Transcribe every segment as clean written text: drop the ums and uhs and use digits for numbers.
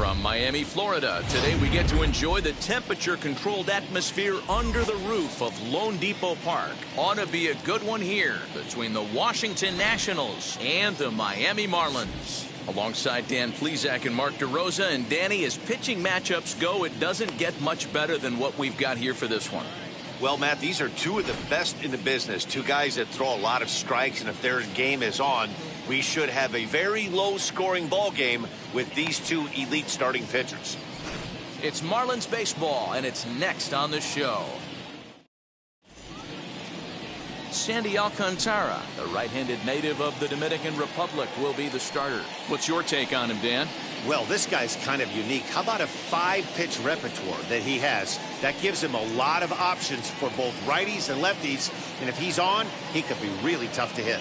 From Miami, Florida, today we get to enjoy the temperature-controlled atmosphere under the roof of Lone Depot Park. Ought to be a good one here between the Washington Nationals and the Miami Marlins. Alongside Dan Plesac and Mark DeRosa, and Danny, as pitching matchups go, it doesn't get much better than what we've got here for this one. Well, Matt, these are two of the best in the business. Two guys that throw a lot of strikes, and if their game is on, we should have a very low-scoring ball game with these two elite starting pitchers. It's Marlins baseball, and it's next on the show. Sandy Alcantara, the right-handed native of the Dominican Republic, will be the starter. What's your take on him, Dan? Well, this guy's kind of unique. How about a 5-pitch repertoire that he has? That gives him a lot of options for both righties and lefties, and if he's on, he could be really tough to hit.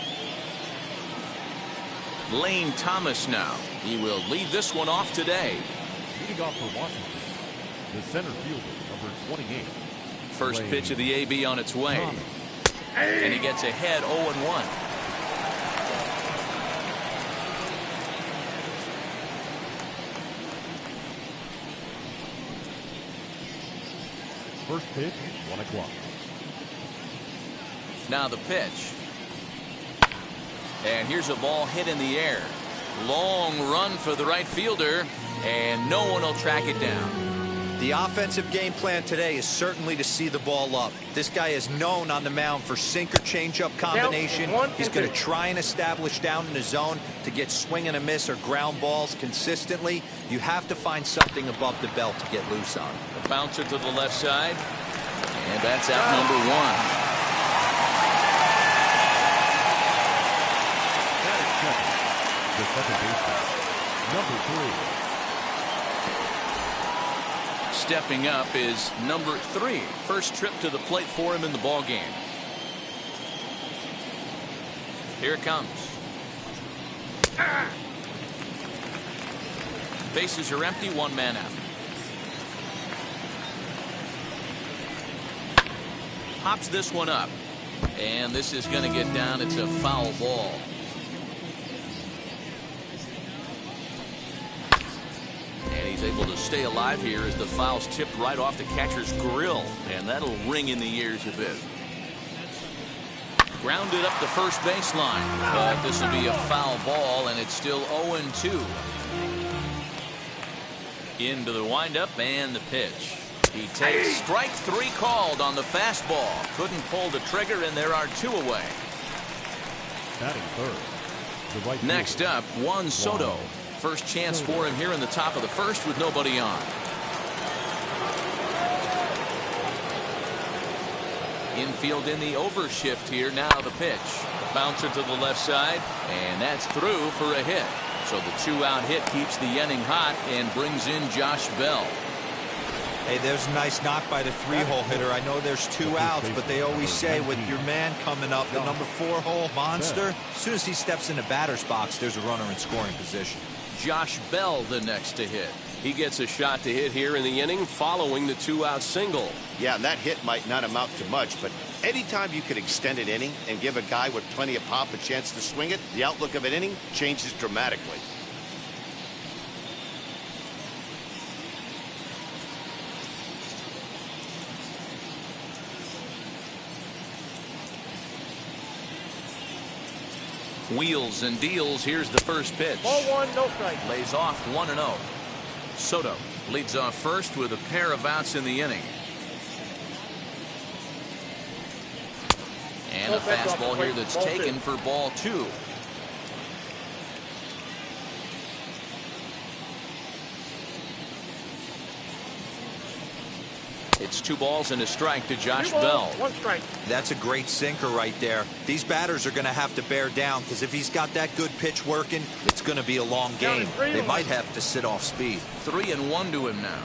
Lane Thomas now. He will lead this one off today. Leading off for Washington, the center fielder, number 28. First pitch of the AB on its way. And he gets ahead 0-1. First pitch, 1 o'clock. Now the pitch. And here's a ball hit in the air. Long run for the right fielder, and no one will track it down. The offensive game plan today is certainly to see the ball up. This guy is known on the mound for sinker changeup combination. He's going to try and establish down in the zone to get swing and a miss or ground balls consistently. You have to find something above the belt to get loose on. The bouncer to the left side, and that's out number 1. The second baseman, number 3. Stepping up is number 3. First trip to the plate for him in the ball game. Here it comes. Bases are empty, 1 man out. Pops this one up, and this is going to get down. It's a foul ball. He's able to stay alive here as the foul's tipped right off the catcher's grill, and that'll ring in the ears a bit. Grounded up the first baseline, but this will be a foul ball, and it's still 0-2. Into the windup and the pitch. He takes strike 3 called on the fastball. Couldn't pull the trigger, and there are 2 away. Batting third. The right Next up, Juan Soto. First chance for him here in the top of the first with nobody on. Infield in the overshift here. Now the pitch. Bouncer to the left side, and that's through for a hit. So the 2-out hit keeps the inning hot and brings in Josh Bell. Hey, there's a nice knock by the 3-hole hitter. I know there's 2 outs, but they always say with your man coming up, the number 4-hole monster, as soon as he steps in the batter's box, there's a runner in scoring position. Josh Bell the next to hit. He gets a shot to hit here in the inning following the 2-out single. Yeah, and that hit might not amount to much, but anytime you can extend an inning and give a guy with plenty of pop a chance to swing it, the outlook of an inning changes dramatically. Wheels and deals. Here's the first pitch. Ball 1, no strike. Lays off 1-0. Soto leads off first with a pair of outs in the inning. And a fastball here that's taken for ball 2. It's 2 balls and a strike to Josh Bell. 1 strike. That's a great sinker right there. These batters are going to have to bear down because if he's got that good pitch working, it's going to be a long game. They might have to sit off speed. 3-1 to him now.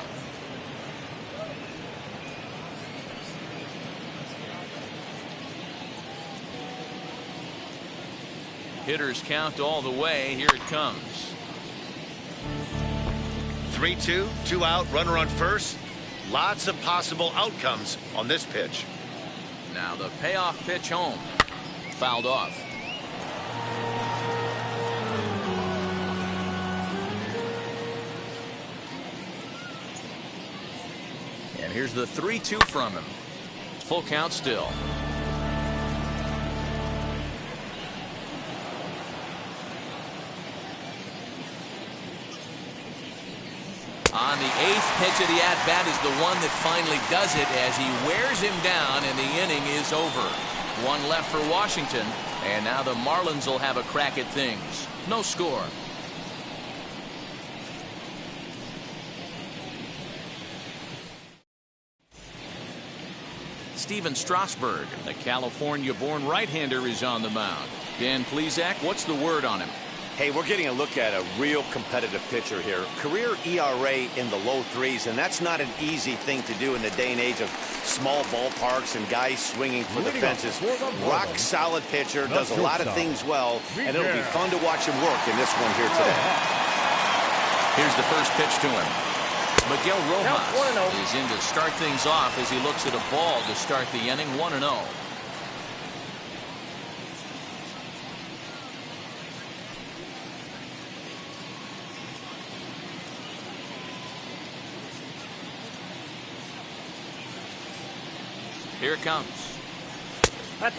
Hitters count all the way. Here it comes. 3-2, 2 out, runner on first. Lots of possible outcomes on this pitch. Now the payoff pitch home. Fouled off. here's the 3-2 from him. Full count still. On the 8th pitch of the at-bat is the one that finally does it as he wears him down and the inning is over. One left for Washington, and now the Marlins will have a crack at things. No score. Steven Strasburg, the California-born right-hander, is on the mound. Dan Plesac, what's the word on him? Hey, we're getting a look at a real competitive pitcher here. Career ERA in the low 3s, and that's not an easy thing to do in the day and age of small ballparks and guys swinging for the fences. Rock solid pitcher, does a lot of things well, and it'll be fun to watch him work in this one here today. Here's the first pitch to him. Miguel Rojas is in to start things off as he looks at a ball to start the inning. 1-0. Here it comes.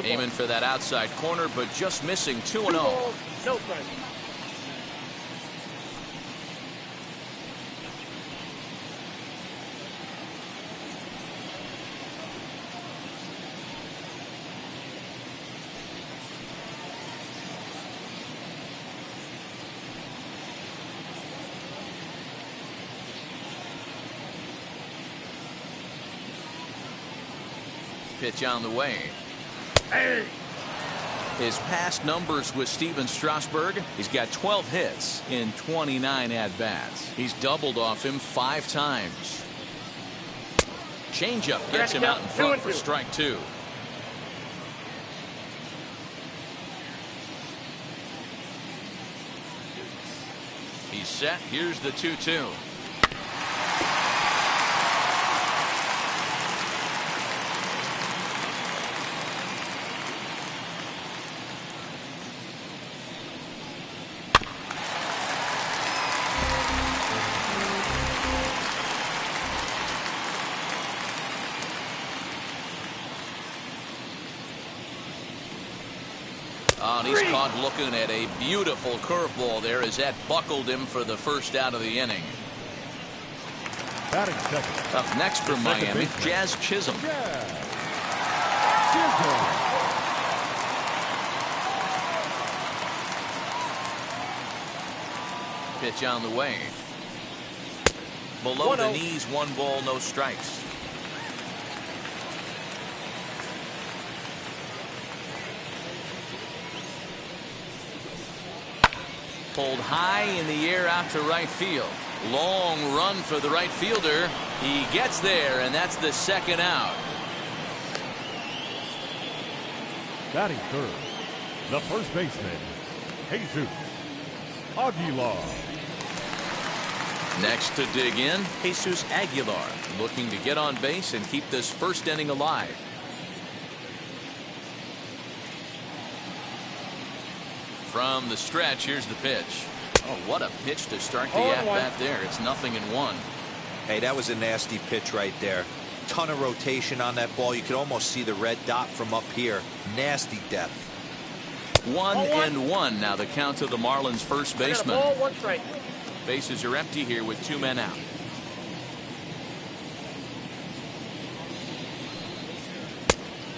Aiming for that outside corner, but just missing. 2-0. No strike. Pitch on the way. Hey. His past numbers with Steven Strasburg, he's got 12 hits in 29 at-bats. He's doubled off him 5 times. Changeup gets him out in front for strike 2. He's set. Here's the 2-2. And he's caught looking at a beautiful curveball there as that buckled him for the first out of the inning. Batting second. Up next from Miami, Jazz Chisholm. Pitch on the way. Below the knees, 1 ball, no strikes. Pulled high in the air out to right field. Long run for the right fielder. He gets there, and that's the second out. Batting third, the first baseman, Jesus Aguilar. Next to dig in, Jesus Aguilar, looking to get on base and keep this first inning alive. From the stretch, here's the pitch. Oh, what a pitch to start the at-bat there. It's 0-1. Hey, that was a nasty pitch right there. Ton of rotation on that ball. You could almost see the red dot from up here. Nasty depth. 1-1 now the count to the Marlins first baseman. Ball, 1 strike. Bases are empty here with 2 men out.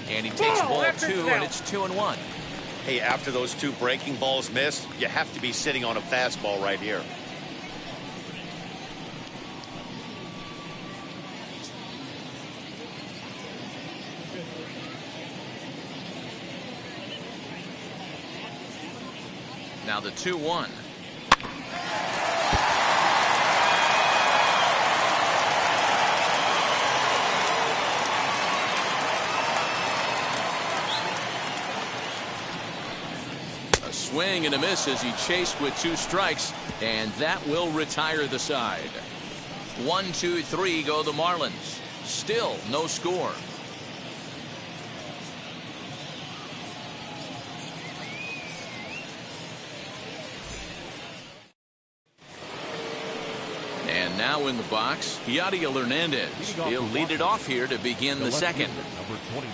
And he takes ball 2, and it's 2-1. Hey, after those 2 breaking balls missed, you have to be sitting on a fastball right here. Now the 2-1. Swing and a miss as he chased with 2 strikes, and that will retire the side. 1, 2, 3 go the Marlins. Still no score. And Now in the box, Yadier Hernandez. He'll lead it off here to begin the second. Number 29,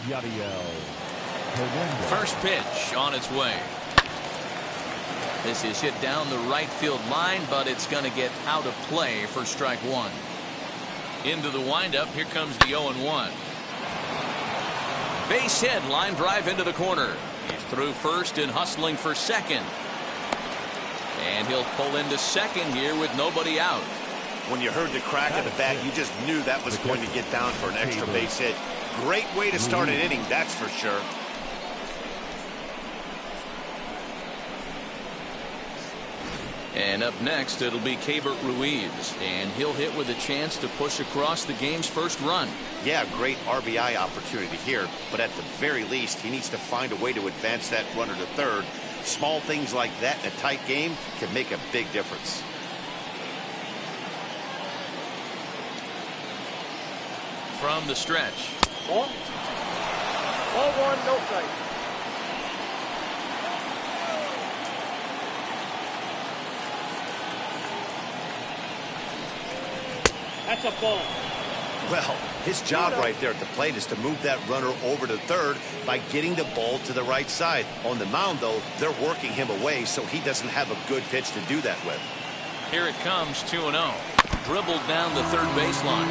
Yadier Hernandez. First pitch on its way. This is hit down the right field line, but it's going to get out of play for strike one. Into the windup, here comes the 0-1. Base hit, line drive into the corner. He's through first and hustling for second. And he'll pull into second here with nobody out. When you heard the crack of the bat, you just knew that was going to get down for an extra base hit. Great way to start an inning, that's for sure. And up next, it'll be Keibert Ruiz, and he'll hit with a chance to push across the game's first run. Yeah, great RBI opportunity here, but at the very least, he needs to find a way to advance that runner to third. Small things like that in a tight game can make a big difference. From the stretch. Ball 1, no strike. That's a ball. Well, his job right there at the plate is to move that runner over to third by getting the ball to the right side. On the mound, though, they're working him away, so he doesn't have a good pitch to do that with. Here it comes, 2-0. Dribbled down the third baseline.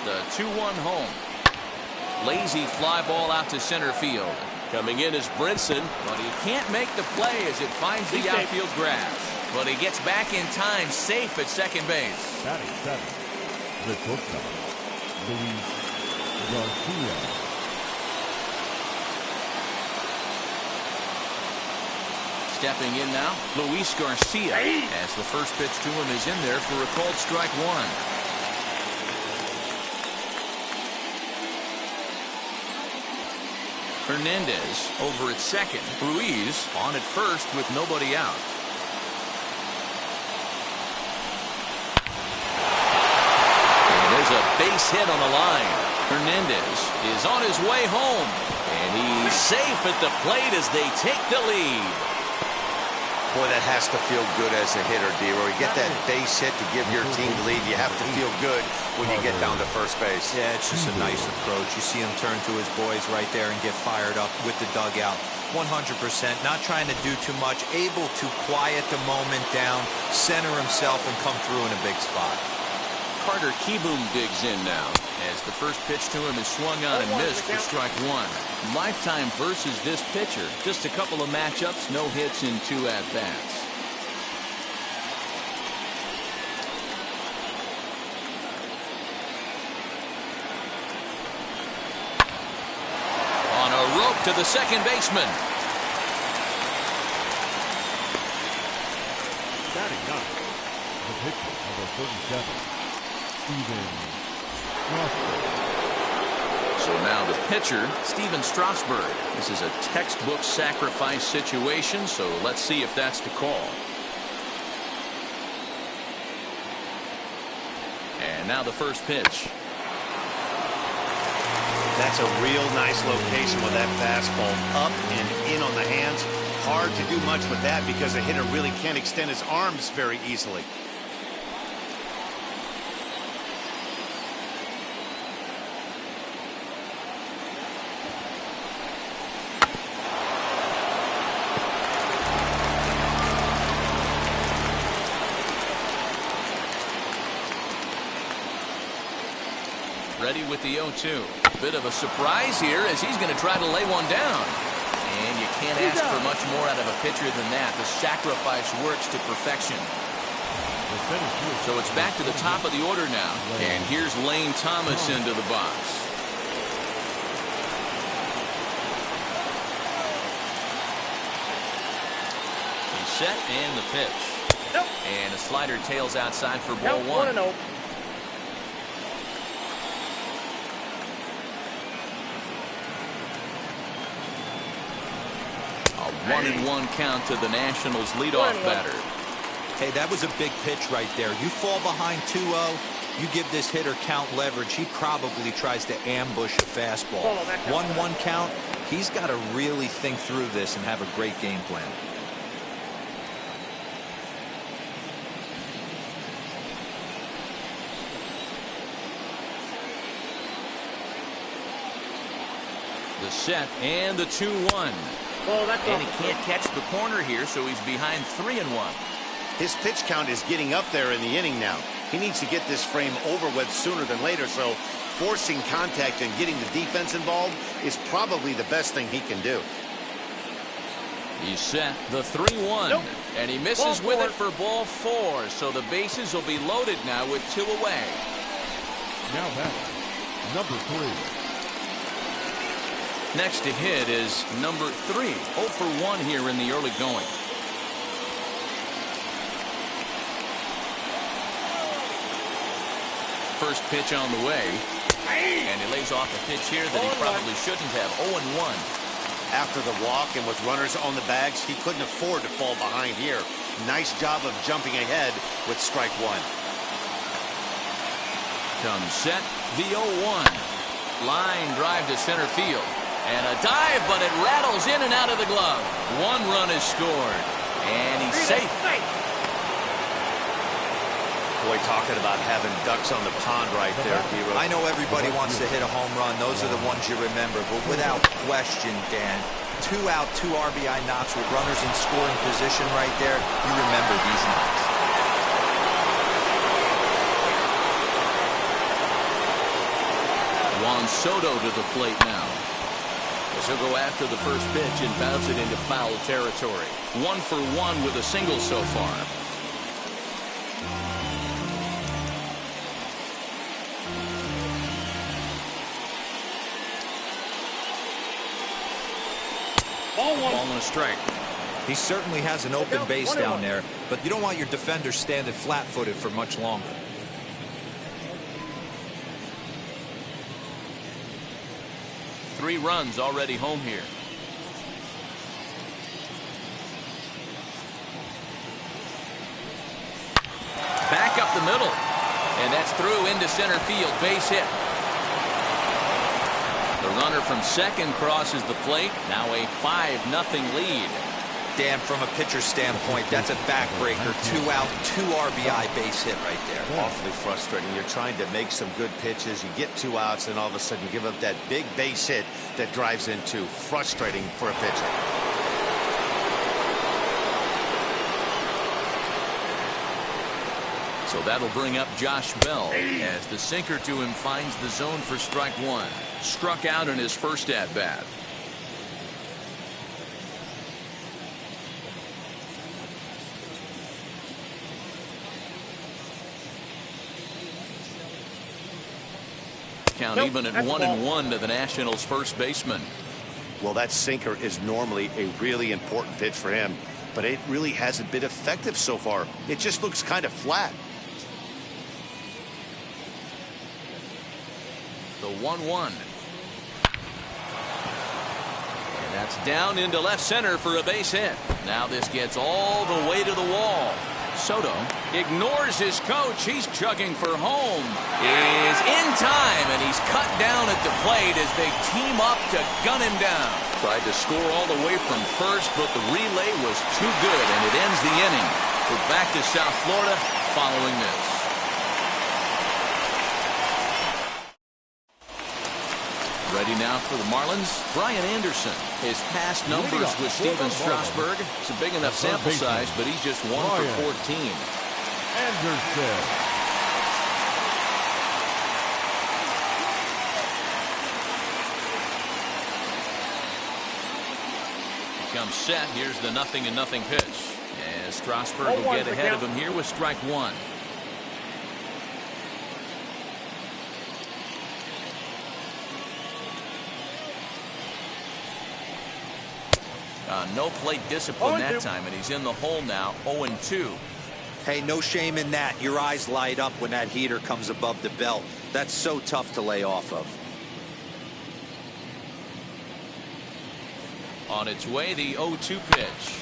The 2-1 home. Lazy fly ball out to center field. Coming in is Brinson, but he can't make the play as it finds the outfield grass. But he gets back in time, safe at second base. Batting seventh, the shortstop, Luis Garcia. Stepping in now, Luis Garcia, as the first pitch to him is in there for a called strike one. Hernandez over at second. Ruiz on at first with nobody out. And there's a base hit on the line. Hernandez is on his way home. And he's safe at the plate as they take the lead. Boy, that has to feel good as a hitter, D-Roy. You get that base hit to give your team the lead. You have to feel good when you get down to first base. Yeah, it's just a nice approach. You see him turn to his boys right there and get fired up with the dugout. 100%, not trying to do too much, able to quiet the moment down, center himself, and come through in a big spot. Carter Kieboom digs in now as the first pitch to him is swung on and missed for strike one. Lifetime versus this pitcher. Just a couple of matchups, no hits in 2 at-bats. On a rope to the second baseman. Batting ninth, the pitcher, number 37, Steven Strasburg. So now the pitcher, Steven Strasburg. This is a textbook sacrifice situation, so let's see if that's the call. And now the first pitch. That's a real nice location with that fastball up and in on the hands. Hard to do much with that because the hitter really can't extend his arms very easily. Ready with the 0-2. Bit of a surprise here as he's going to try to lay one down. And you can't ask for much more out of a pitcher than that. The sacrifice works to perfection. So it's back to the top of the order now. And here's Lane Thomas into the box. He's set and the pitch. And a slider tails outside for ball one. 1-0. A 1-1 count to the Nationals leadoff batter. Hey, that was a big pitch right there. You fall behind 2-0, you give this hitter count leverage. He probably tries to ambush a fastball. 1-1 count, He's got to really think through this and have a great game plan. The set and the 2-1. Well, that's and he can't catch the corner here, so he's behind 3-1. His pitch count is getting up there in the inning now. He needs to get this frame over with sooner than later, so forcing contact and getting the defense involved is probably the best thing he can do. He's set the 3-1. Nope. And he misses Ball with four. it for ball 4, so the bases will be loaded now with 2 away. Now batting, number 3. Next to hit is number 3. 0 for 1 here in the early going. First pitch on the way. And he lays off a pitch here that he probably shouldn't have. 0-1. After the walk and with runners on the bags, he couldn't afford to fall behind here. Nice job of jumping ahead with strike 1. Comes set, the 0-1. Line drive to center field. And a dive, but it rattles in and out of the glove. 1 run is scored. And he's safe. Boy, talking about having ducks on the pond right there, Hero. I know everybody wants to hit a home run. Those are the ones you remember. But without question, Dan, 2 out, 2 RBI knocks with runners in scoring position right there. You remember these knocks. Juan Soto to the plate now. As he'll go after the first pitch and bounce it into foul territory. 1 for 1 with a single so far. Ball 1. Ball and a strike. He certainly has an open base down there, but you don't want your defender standing flat-footed for much longer. Three runs already home here. Back up the middle. And that's through into center field. Base hit. The runner from second crosses the plate. Now a 5-0 lead. Dan, from a pitcher's standpoint, that's a backbreaker. 2 out, 2 RBI base hit right there. Awfully frustrating. You're trying to make some good pitches. You get 2 outs, and all of a sudden you give up that big base hit that drives in 2. Frustrating for a pitcher. So that'll bring up Josh Bell as the sinker to him finds the zone for strike 1. Struck out in his first at-bat. Count even at 1-1 to the Nationals' first baseman. Well, that sinker is normally a really important pitch for him, but it really hasn't been effective so far. It just looks kind of flat. The 1-1. And that's down into left center for a base hit. Now this gets all the way to the wall. Soto ignores his coach. He's chugging for home. Is in time, and he's cut down at the plate as they team up to gun him down. Tried to score all the way from first, but the relay was too good, and it ends the inning. We're back to South Florida following this. Ready now for the Marlins, Brian Anderson. His past numbers with Steven Strasburg. It's a big enough sample size, but he's just 1 for 14. Anderson. Comes set. Here's the 0-0 pitch. As Strasburg will get ahead of him here with strike 1. No plate discipline that time, and he's in the hole now, 0-2. Hey, no shame in that. Your eyes light up when that heater comes above the belt. That's so tough to lay off of. On its way, the 0-2 pitch.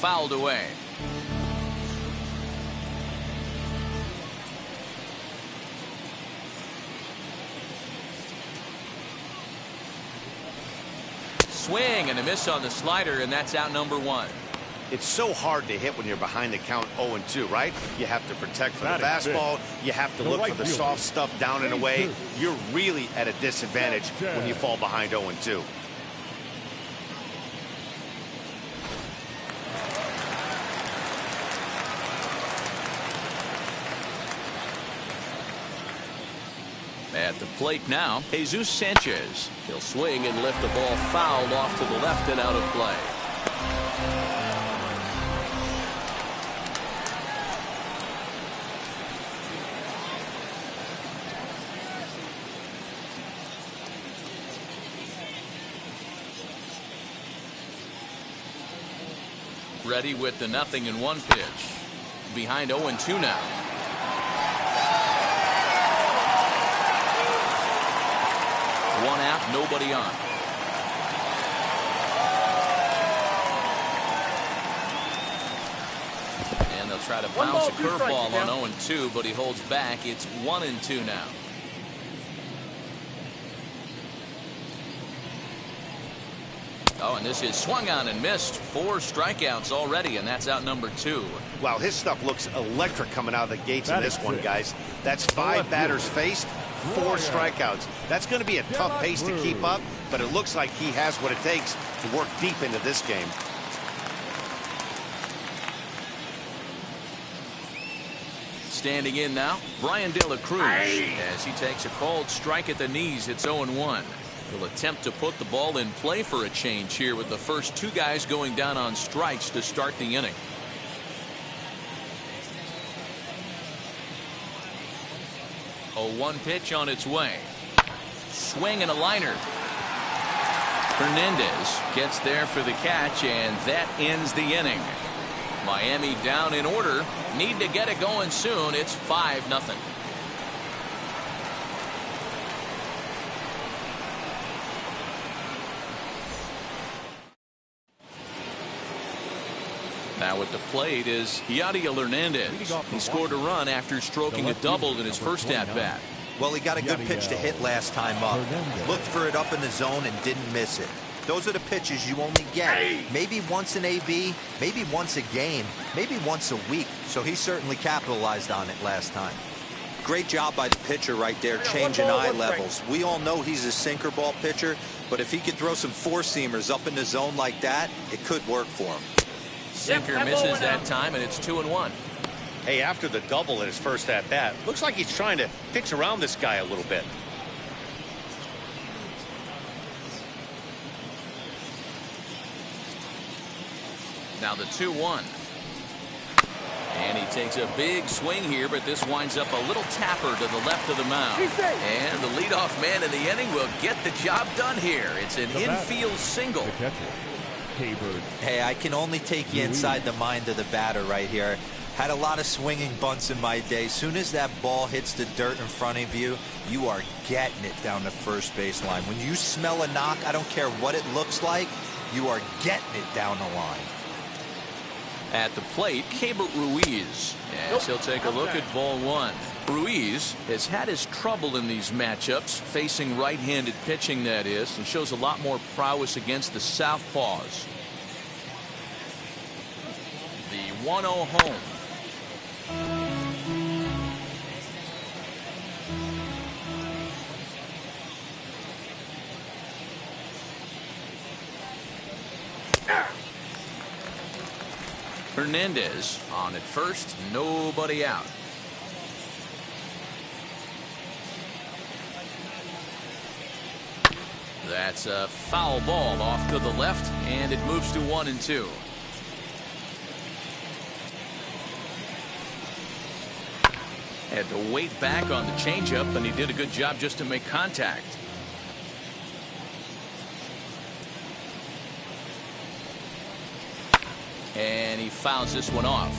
fouled away. Swing and a miss on the slider, and that's out number 1. It's so hard to hit when you're behind the count 0-2, right? You have to protect for the fastball. You have to look for the soft stuff down and away. You're really at a disadvantage when you fall behind 0-2. At the plate now, Jesus Sanchez. He'll swing and lift the ball fouled off to the left and out of play. Ready with the 0-1 pitch. Behind 0-2 now. One out, nobody on. And they'll try to bounce a curveball on 0-2, but he holds back. It's 1-2 now. Oh, and this is swung on and missed. 4 strikeouts already, and that's out number 2. Wow, his stuff looks electric coming out of the gates in this one, guys. That's 5 batters faced, 4 strikeouts. That's going to be a tough pace to keep up, but it looks like he has what it takes to work deep into this game. Standing in now, Brian De La Cruz, as he takes a called strike at the knees. It's 0-1. He'll attempt to put the ball in play for a change here with the first 2 guys going down on strikes to start the inning. A 1 pitch on its way. Swing and a liner. Hernandez gets there for the catch, and that ends the inning. Miami down in order. Need to get it going soon. It's 5-0. Now at the plate is Yadiel Hernandez. He scored a run after stroking a double in his first at-bat. Well, he got a good pitch to hit last time up. Looked for it up in the zone and didn't miss it. Those are the pitches you only get maybe once in AB, maybe once a game, maybe once a week. So he certainly capitalized on it last time. Great job by the pitcher right there, changing eye levels. We all know he's a sinker ball pitcher, but if he could throw some 4-seamers up in the zone like that, it could work for him. Sinker misses that time, and it's 2-1. Hey, after the double in his first at-bat, looks like he's trying to pitch around this guy a little bit. Now the 2-1. And he takes a big swing here, but this winds up a little tapper to the left of the mound. And the leadoff man in the inning will get the job done here. It's an infield single. Hey, I can only take you inside the mind of the batter right here. Had a lot of swinging bunts in my day. Soon as that ball hits the dirt in front of you, you are getting it down the first base line. When you smell a knock, I don't care what it looks like, you are getting it down the line. At the plate, Keibert Ruiz, as he'll take a look at ball 1. Ruiz has had his trouble in these matchups, facing right-handed pitching, that is, and shows a lot more prowess against the southpaws. The 1-0 home. Hernandez on at first, nobody out. That's a foul ball off to the left, and it moves to 1-2. Had to wait back on the changeup, and he did a good job just to make contact. And he fouls this one off.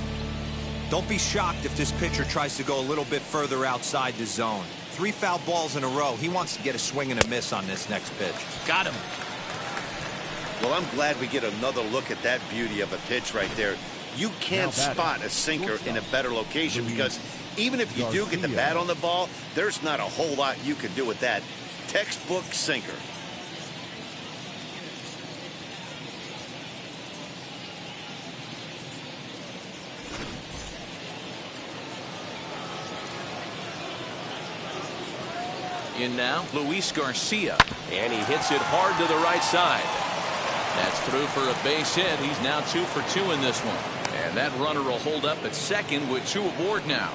Don't be shocked if this pitcher tries to go a little bit further outside the zone. 3 foul balls in a row. He wants to get a swing and a miss on this next pitch. Got him. Well, I'm glad we get another look at that beauty of a pitch right there. You can't spot a sinker in a better location because even if you do get the bat on the ball, there's not a whole lot you can do with that. Textbook sinker. In now, Luis Garcia. And he hits it hard to the right side. That's through for a base hit. He's now 2 for 2 in this one. And that runner will hold up at second with 2 aboard now.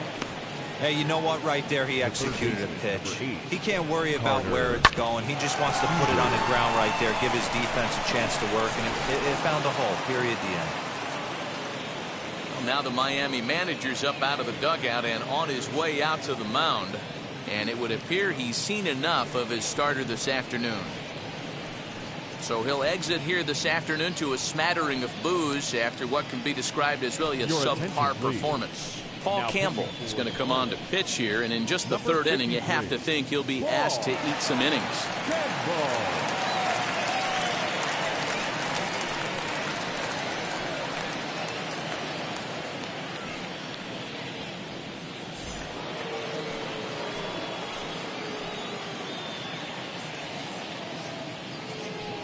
Hey, you know what? Right there, he executed a pitch. He can't worry about where it's going. He just wants to put it on the ground right there, give his defense a chance to work, and it found a hole. Period. The end. Well, now the Miami manager's up out of the dugout and on his way out to the mound. And it would appear he's seen enough of his starter this afternoon. So he'll exit here this afternoon to a smattering of boos after what can be described as really a subpar performance. Paul Campbell is going to come on to pitch here, and in just the third inning, you have to think he'll be asked to eat some innings.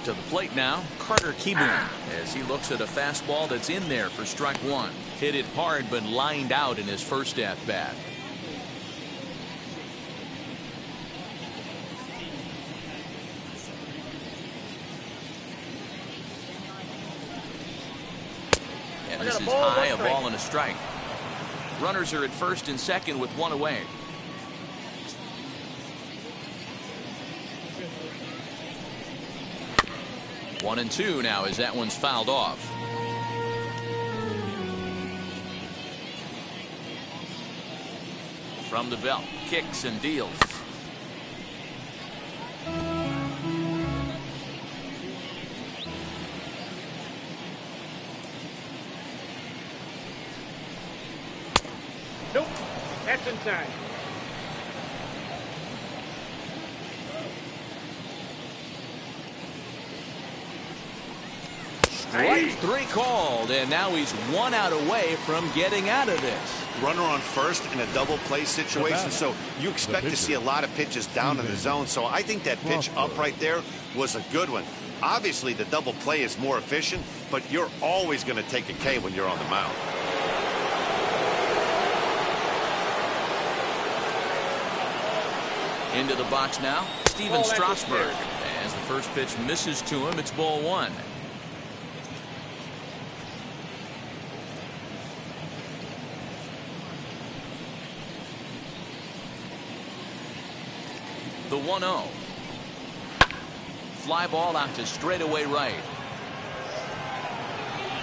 To the plate now, Carter Kieboom, as he looks at a fastball that's in there for strike 1. Hit it hard, but lined out in his first at-bat. And this is high, a ball and a strike. Runners are at first and second with 1 away. One and 2 now as that one's fouled off. From the belt, kicks and deals. Nope, that's inside. Strike 3 called, and now he's 1 out away from getting out of this. Runner on first in a double play situation, so you expect to see a lot of pitches down in the zone. So I think that pitch up right there was a good one. Obviously, the double play is more efficient, but you're always going to take a K when you're on the mound. Into the box now, Steven Strasburg. As the first pitch misses to him, it's ball 1. The 1-0. Fly ball out to straightaway right.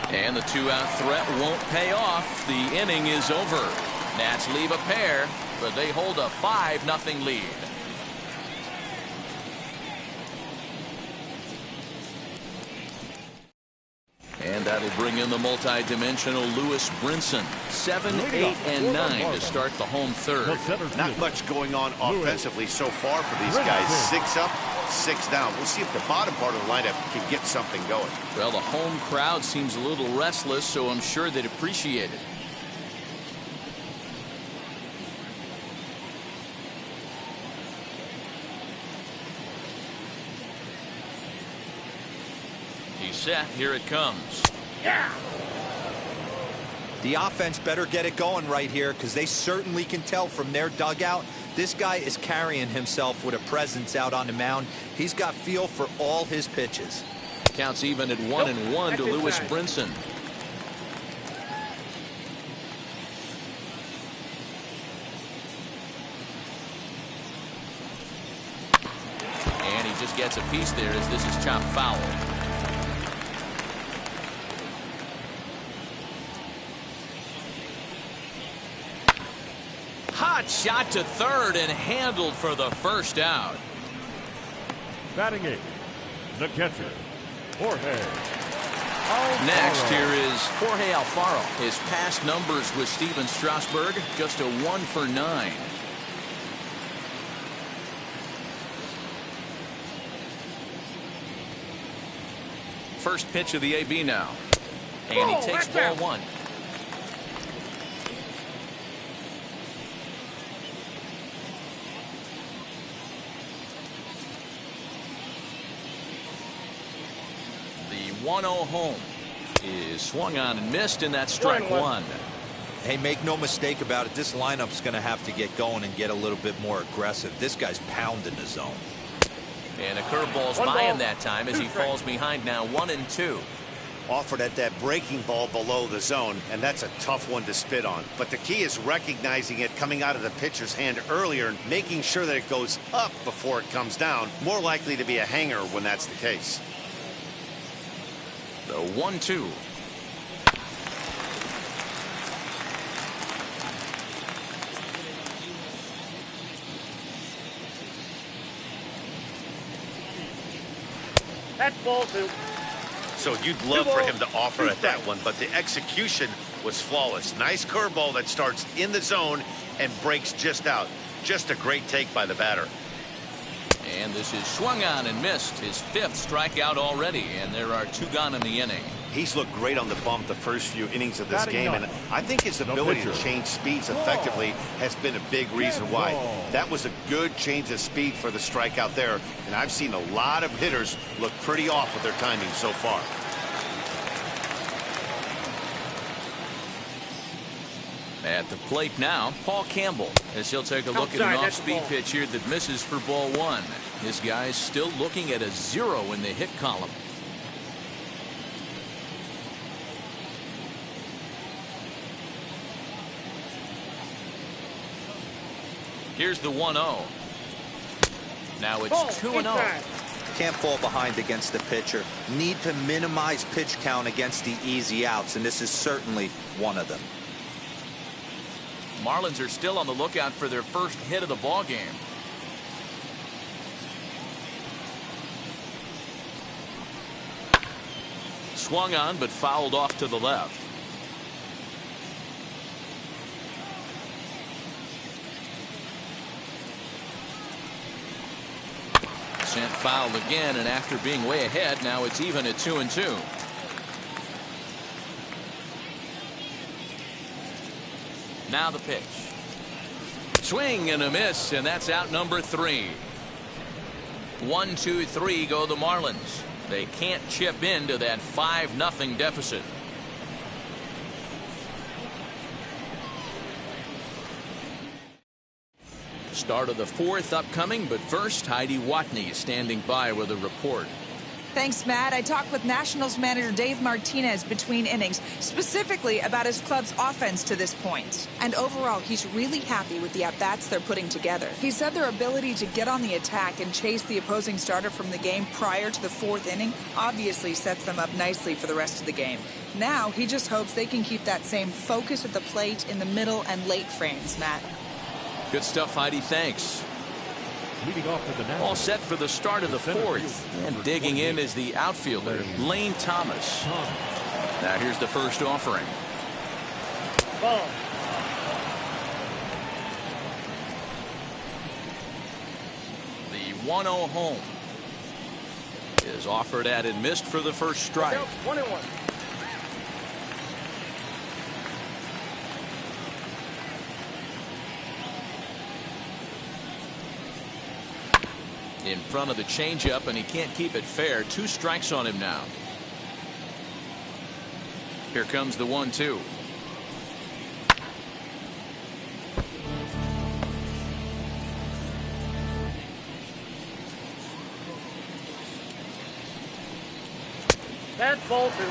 And the 2-out threat won't pay off. The inning is over. Nats leave a pair, but they hold a 5-0 lead. And that'll bring in the multi-dimensional Lewis Brinson. 7, 8, and 9 to start the home third. Not much going on offensively so far for these guys. 6 up, 6 down. We'll see if the bottom part of the lineup can get something going. Well, the home crowd seems a little restless, so I'm sure they'd appreciate it. He's set. Here it comes. Yeah. The offense better get it going right here because they certainly can tell from their dugout this guy is carrying himself with a presence out on the mound. He's got feel for all his pitches. Counts even at 1-1 to Lewis Brinson. And he just gets a piece there as this is chopped foul. Hot shot to third and handled for the first out. Batting 8, the catcher, Jorge. Next, here is Jorge Alfaro. His past numbers with Steven Strasburg, just a 1 for 9. First pitch of the AB now. And he takes ball one. The 1-0 home is swung on and missed, and that's strike one. Hey, make no mistake about it. This lineup's going to have to get going and get a little bit more aggressive. This guy's pounding the zone. And a curveball's by him that time as he falls behind now 1-2. Offered at that breaking ball below the zone, and that's a tough one to spit on. But the key is recognizing it coming out of the pitcher's hand earlier and making sure that it goes up before it comes down. More likely to be a hanger when that's the case. The 1-2. That's ball two. So you'd love for him to offer at that one, but the execution was flawless. Nice curveball that starts in the zone and breaks just out. Just a great take by the batter. And this is swung on and missed. His fifth strikeout already, and there are two gone in the inning. He's looked great on the bump the first few innings of this game, and I think his ability to change speeds effectively has been a big reason why. That was a good change of speed for the strikeout there, and I've seen a lot of hitters look pretty off with their timing so far. At the plate now, Paul Campbell, as he'll take a look at an off-speed pitch here that misses for ball one. This guy's still looking at a 0 in the hit column. Here's the 1-0. Now it's 2-0. Can't fall behind against the pitcher. Need to minimize pitch count against the easy outs, and this is certainly one of them. Marlins are still on the lookout for their first hit of the ball game. Swung on but fouled off to the left. Sent foul again, and after being way ahead, now it's even at 2-2. Now the pitch. Swing and a miss, and that's out number 3. 1-2-3 go the Marlins. They can't chip into that 5-0 deficit. Start of the 4th upcoming, but first, Heidi Watney is standing by with a report. Thanks, Matt. I talked with Nationals manager Dave Martinez between innings, specifically about his club's offense to this point. And overall, he's really happy with the at-bats they're putting together. He said their ability to get on the attack and chase the opposing starter from the game prior to the 4th inning obviously sets them up nicely for the rest of the game. Now, he just hopes they can keep that same focus at the plate in the middle and late frames, Matt. Good stuff, Heidi. Thanks. Leading off to the Nationals, all set for the start of the 4th. And digging in is the outfielder, Lane Thomas. Now here's the first offering. Ball. The 1-0 home is offered at and missed for the first strike. 1-1. In front of the changeup, and he can't keep it fair. 2 strikes on him now. Here comes the 1-2. That's ball 2.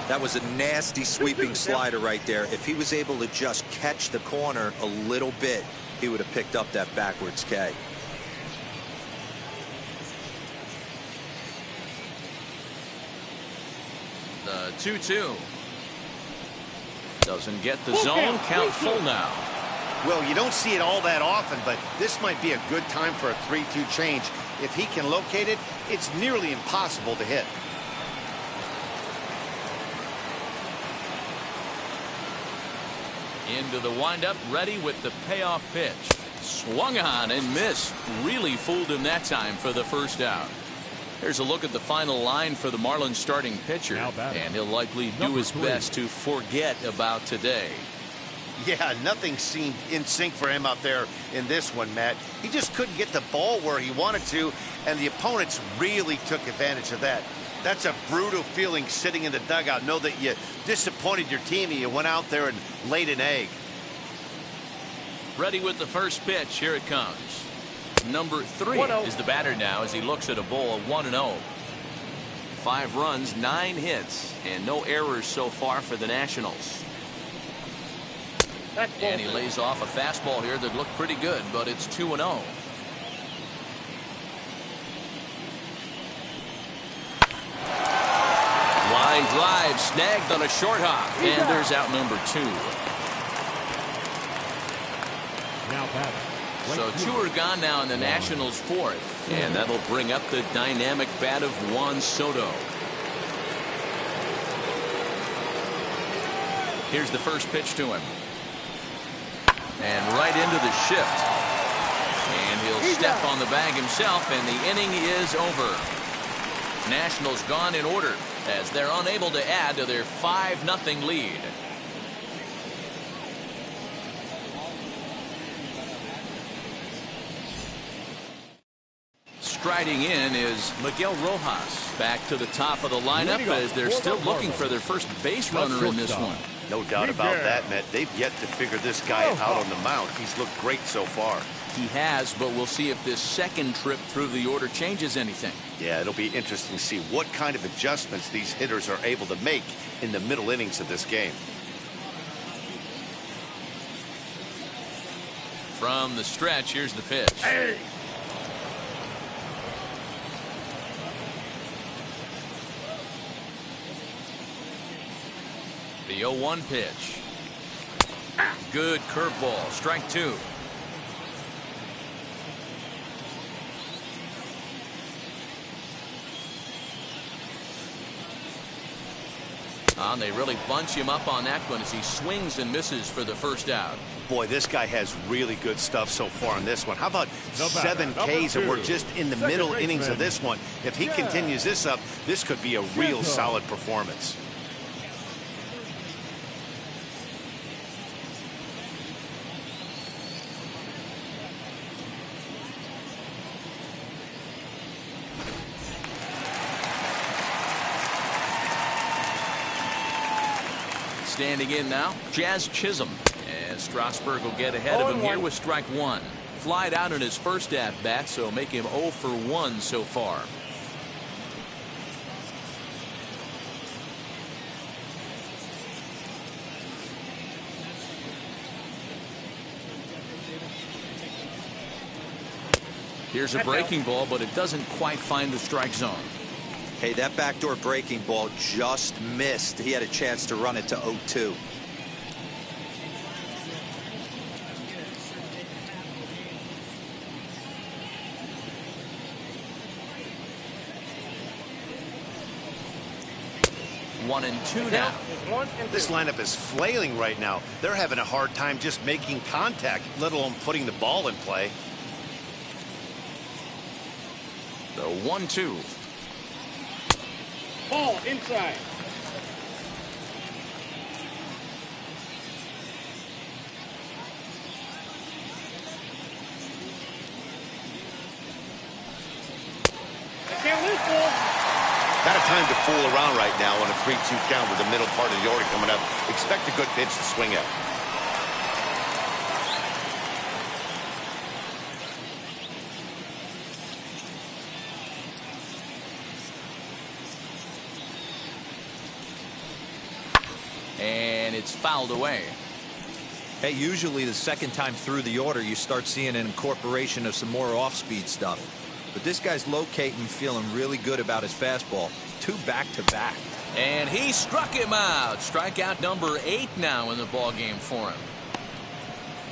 That was a nasty sweeping slider right there. If he was able to just catch the corner a little bit, he would have picked up that backwards K. The 2-2. Doesn't get the zone. Count full now. Well, you don't see it all that often, but this might be a good time for a 3-2 change. If he can locate it, it's nearly impossible to hit. Into the windup, ready with the payoff pitch. Swung on and missed. Really fooled him that time for the first out. Here's a look at the final line for the Marlins starting pitcher, and he'll likely do his best to forget about today. Yeah, nothing seemed in sync for him out there in this one, Matt. He just couldn't get the ball where he wanted to, and the opponents really took advantage of that. That's a brutal feeling sitting in the dugout. Know that you disappointed your team and you went out there and laid an egg. Ready with the first pitch. Here it comes. Number 3 is the batter now as he looks at a bowl of 1-0. 5 runs, 9 hits, and no errors so far for the Nationals. And he lays off a fastball here that looked pretty good, but it's 2-0. Line drive snagged on a short hop, and there's out number 2. Now batting. So 2 are gone now in the Nationals' 4th, and that'll bring up the dynamic bat of Juan Soto. Here's the first pitch to him. And right into the shift. And he'll step on the bag himself, and the inning is over. Nationals gone in order as they're unable to add to their 5-0 lead. Striding in is Miguel Rojas. Back to the top of the lineup as they're still looking for their first base runner in this one. No doubt about that, Matt. They've yet to figure this guy out on the mound. He's looked great so far. He has, but we'll see if this second trip through the order changes anything. Yeah, it'll be interesting to see what kind of adjustments these hitters are able to make in the middle innings of this game. From the stretch, here's the pitch. Hey. The 0-1 pitch. Good curveball. Strike 2. And they really bunch him up on that one as he swings and misses for the first out. Boy, this guy has really good stuff so far in this one. How about 7 Ks, and we're just in the middle innings of this one. If he continues this up, this could be a real solid performance. Standing in now, Jazz Chisholm. And Strasburg will get ahead of him here with strike 1. Flied out in his first at-bat, so make him 0 for 1 so far. Here's a breaking ball, but it doesn't quite find the strike zone. Hey, that backdoor breaking ball just missed. He had a chance to run it to 0-2. One and two now. This lineup is flailing right now. They're having a hard time just making contact, let alone putting the ball in play. The 1-2. Ball inside. Can't lose, ball. Not a time to fool around right now on a 3-2 count with the middle part of the order coming up. Expect a good pitch to swing at. And it's fouled away. Hey, usually the second time through the order, you start seeing an incorporation of some more off-speed stuff. But this guy's locating, feeling really good about his fastball. 2 back-to-back. And he struck him out. Strikeout number 8 now in the ballgame for him.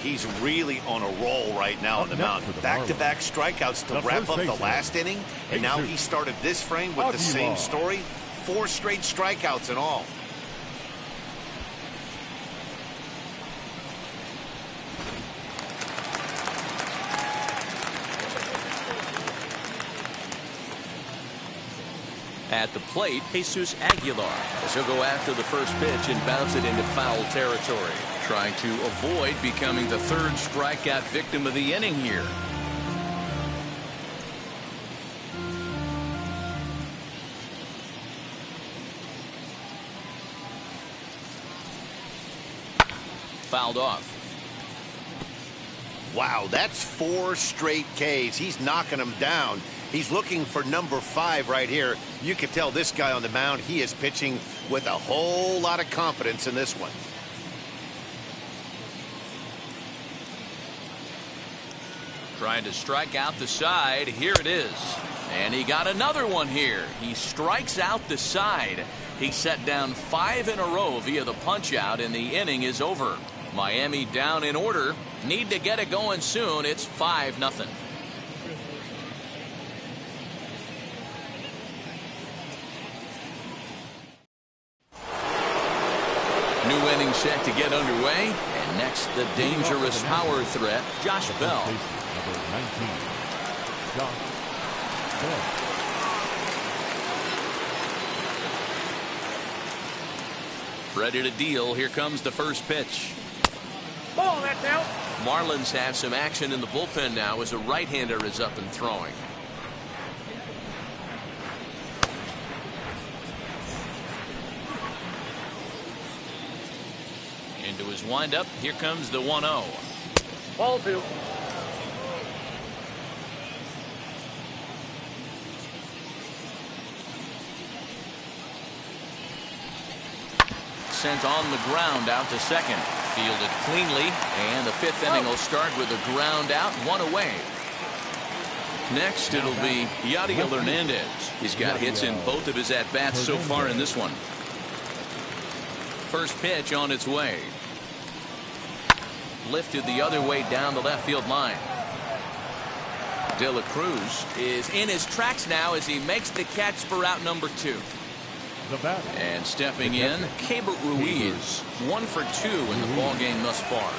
He's really on a roll right now on the mound. Back-to-back strikeouts to wrap up the last inning. And now he started this frame with the same story. 4 straight strikeouts in all. At the plate, Jesus Aguilar, as he'll go after the first pitch and bounce it into foul territory, trying to avoid becoming the third strikeout victim of the inning here. Fouled off. Wow, that's 4 straight Ks. He's knocking them down. He's looking for number 5 right here. You can tell this guy on the mound, he is pitching with a whole lot of confidence in this one. Trying to strike out the side. Here it is. And he got another one here. He strikes out the side. He set down 5 in a row via the punch out, and the inning is over. Miami down in order. Need to get it going soon. It's 5-0. New inning set to get underway. And next, the dangerous power threat, Josh Bell. Number 19, Josh Bell. Ready to deal. Here comes the first pitch. Ball, that's out. Marlins have some action in the bullpen now as a right-hander is up and throwing. Into his windup. Here comes the 1-0. Ball 2. Sent on the ground out to second. Fielded cleanly, and the 5th inning will start with a ground out, 1 away. Next, it'll be Yadiel Hernandez. He's got hits in both of his at-bats so far in this one. First pitch on its way. Lifted the other way down the left field line. De La Cruz is in his tracks now as he makes the catch for out number 2. And stepping in, Keibert Ruiz, 1 for 2 in the ball game thus far.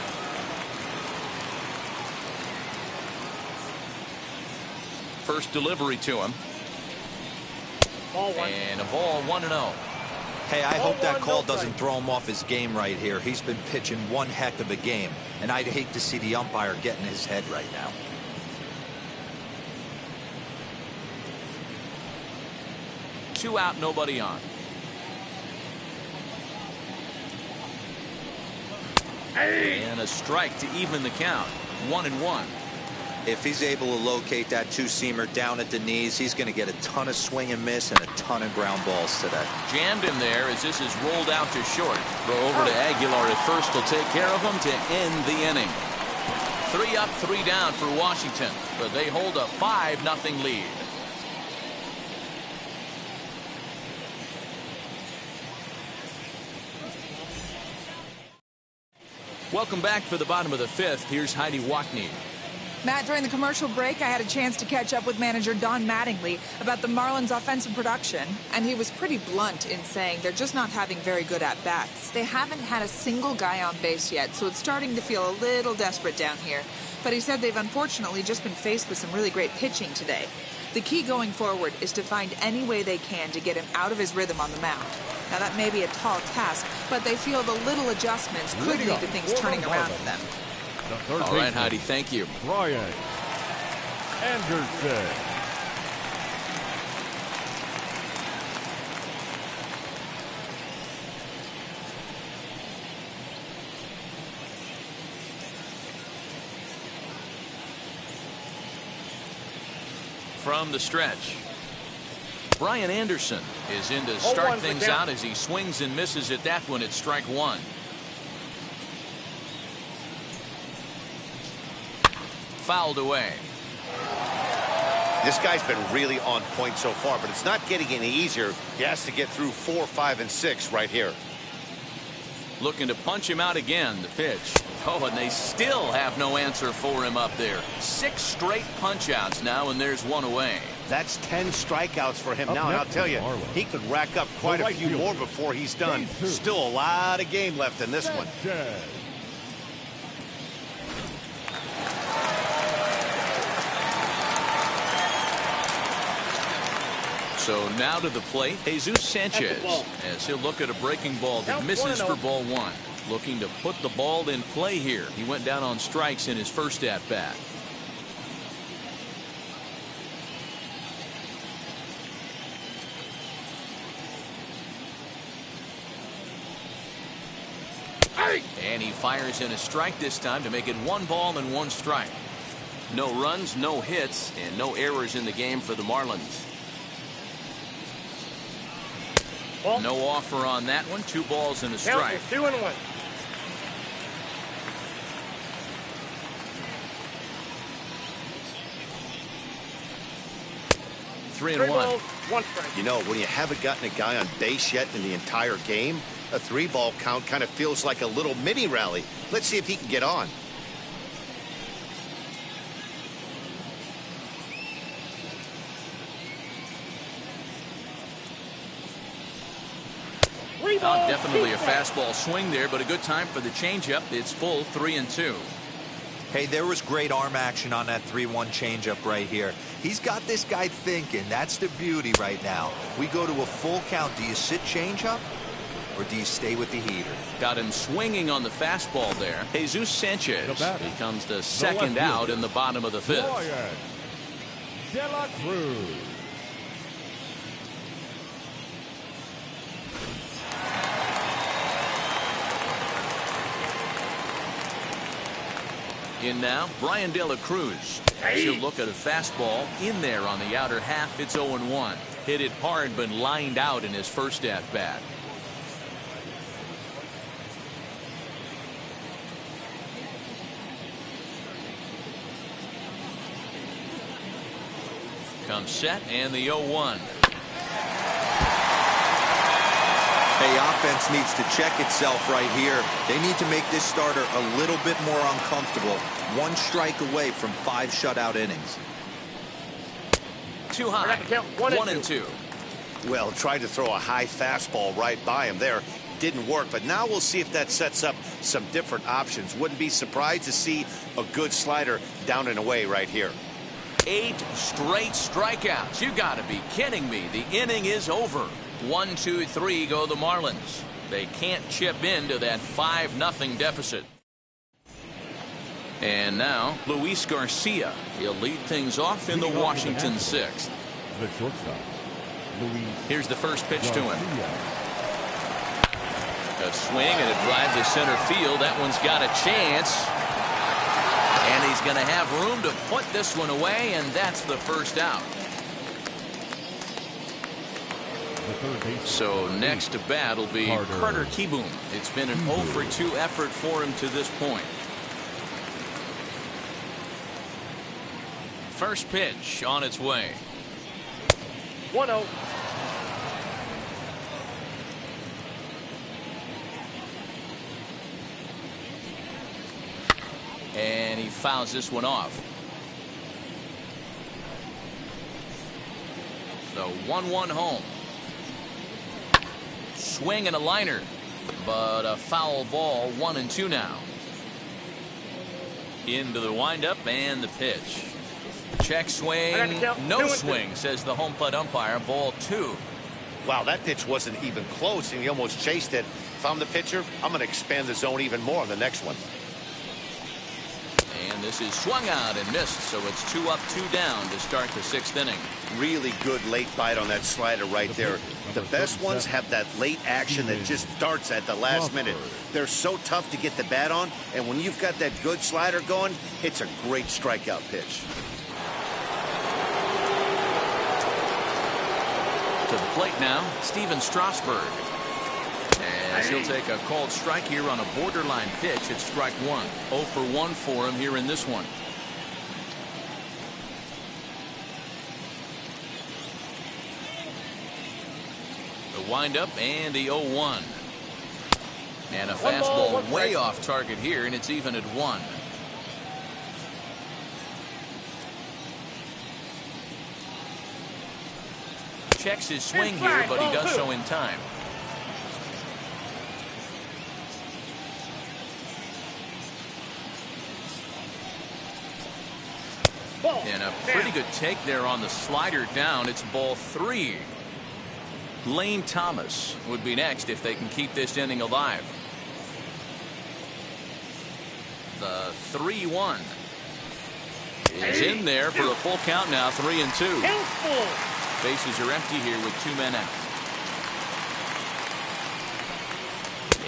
First delivery to him. Ball 1. And a ball 1-0. Hey, I hope that call doesn't throw him off his game right here. He's been pitching one heck of a game, and I'd hate to see the umpire get in his head right now. Two out, nobody on. And a strike to even the count. 1-1. If he's able to locate that two-seamer down at the knees, he's going to get a ton of swing and miss and a ton of ground balls today. Jammed him there as this is rolled out to short. Throw over to Aguilar at first will take care of him to end the inning. 3 up, 3 down for Washington, but they hold a 5-0 lead. Welcome back for the bottom of the 5th. Here's Heidi Wackney. Matt, during the commercial break, I had a chance to catch up with manager Don Mattingly about the Marlins' offensive production, and he was pretty blunt in saying they're just not having very good at-bats. They haven't had a single guy on base yet, so it's starting to feel a little desperate down here. But he said they've unfortunately just been faced with some really great pitching today. The key going forward is to find any way they can to get him out of his rhythm on the mound. Now, that may be a tall task, but they feel the little adjustments could lead to things turning around for them. All right, Heidi, thank you. Brian Anderson. From the stretch, Brian Anderson is in to start things out as he swings and misses at that one at strike 1. Fouled away. This guy's been really on point so far, but it's not getting any easier. He has to get through 4, 5, and 6 right here. Looking to punch him out again. The pitch. Oh, and they still have no answer for him up there. 6 straight punch outs now, and there's 1 away. That's 10 strikeouts for him now, and I'll tell you, he could rack up quite a few more before he's done. Still a lot of game left in this one. So now to the plate, Jesus Sanchez, as he'll look at a breaking ball that misses for ball one. Looking to put the ball in play here. He went down on strikes in his first at bat. And he fires in a strike this time to make it 1 ball and 1 strike. No runs, no hits, and no errors in the game for the Marlins. No offer on that one. 2 balls and a strike. 2-1. 3-1. 1 strike. You know, when you haven't gotten a guy on base yet in the entire game, a 3-ball count kind of feels like a little mini rally. Let's see if he can get on. Definitely a fastball swing there, but a good time for the changeup. It's full 3-2. Hey, there was great arm action on that 3-1 changeup right here. He's got this guy thinking. That's the beauty right now. We go to a full count. Do you sit changeup or do you stay with the heater? Got him swinging on the fastball there. Jesus Sanchez becomes the second out in the bottom of the 5th. Ryan De La Cruz. In now, Brian De La Cruz. She'll look at a fastball in there on the outer half. It's 0-1. Hit it hard, but lined out in his first at bat. Comes set and the 0-1. Hey, offense needs to check itself right here. They need to make this starter a little bit more uncomfortable. 1 strike away from 5 shutout innings. Too high. 1-2. Well, tried to throw a high fastball right by him there. Didn't work, but now we'll see if that sets up some different options. Wouldn't be surprised to see a good slider down and away right here. 8 straight strikeouts. You got to be kidding me. The inning is over. 1, 2, 3 go the Marlins. They can't chip into that 5-0 deficit. And now Luis Garcia. He'll lead things off in the Washington 6th. The shortstop, Luis. Here's the first pitch to him. Garcia. A swing and a drive to center field. That one's got a chance. And he's going to have room to put this one away, and that's the first out. So next to bat will be Carter Kieboom. It's been an 0-for-2 effort for him to this point. First pitch on its way. 1-0. And he fouls this one off. The 1-1 home. Swing and a liner, but a foul ball. 1-2 now. Into the windup and the pitch. Check swing, no swing, says the home plate umpire. Ball 2. Wow, that pitch wasn't even close, and he almost chased it. If I'm the pitcher, I'm going to expand the zone even more on the next one. And this is swung out and missed, so it's 2 up, 2 down to start the 6th inning. Really good late bite on that slider right there. The best ones have that late action that just starts at the last minute. They're so tough to get the bat on, and when you've got that good slider going, it's a great strikeout pitch. To the plate now, Steven Strasburg. As he'll take a called strike here on a borderline pitch. It's strike 1. 0-for-1 for him here in this one. The windup and the 0-1. And a fastball way off target here, and it's even at 1. Checks his swing here, but he does so in time. And a pretty good take there on the slider down. It's ball 3. Lane Thomas would be next if they can keep this inning alive. The 3-1 is in there for a full count now. 3-2. Bases are empty here with 2 men out.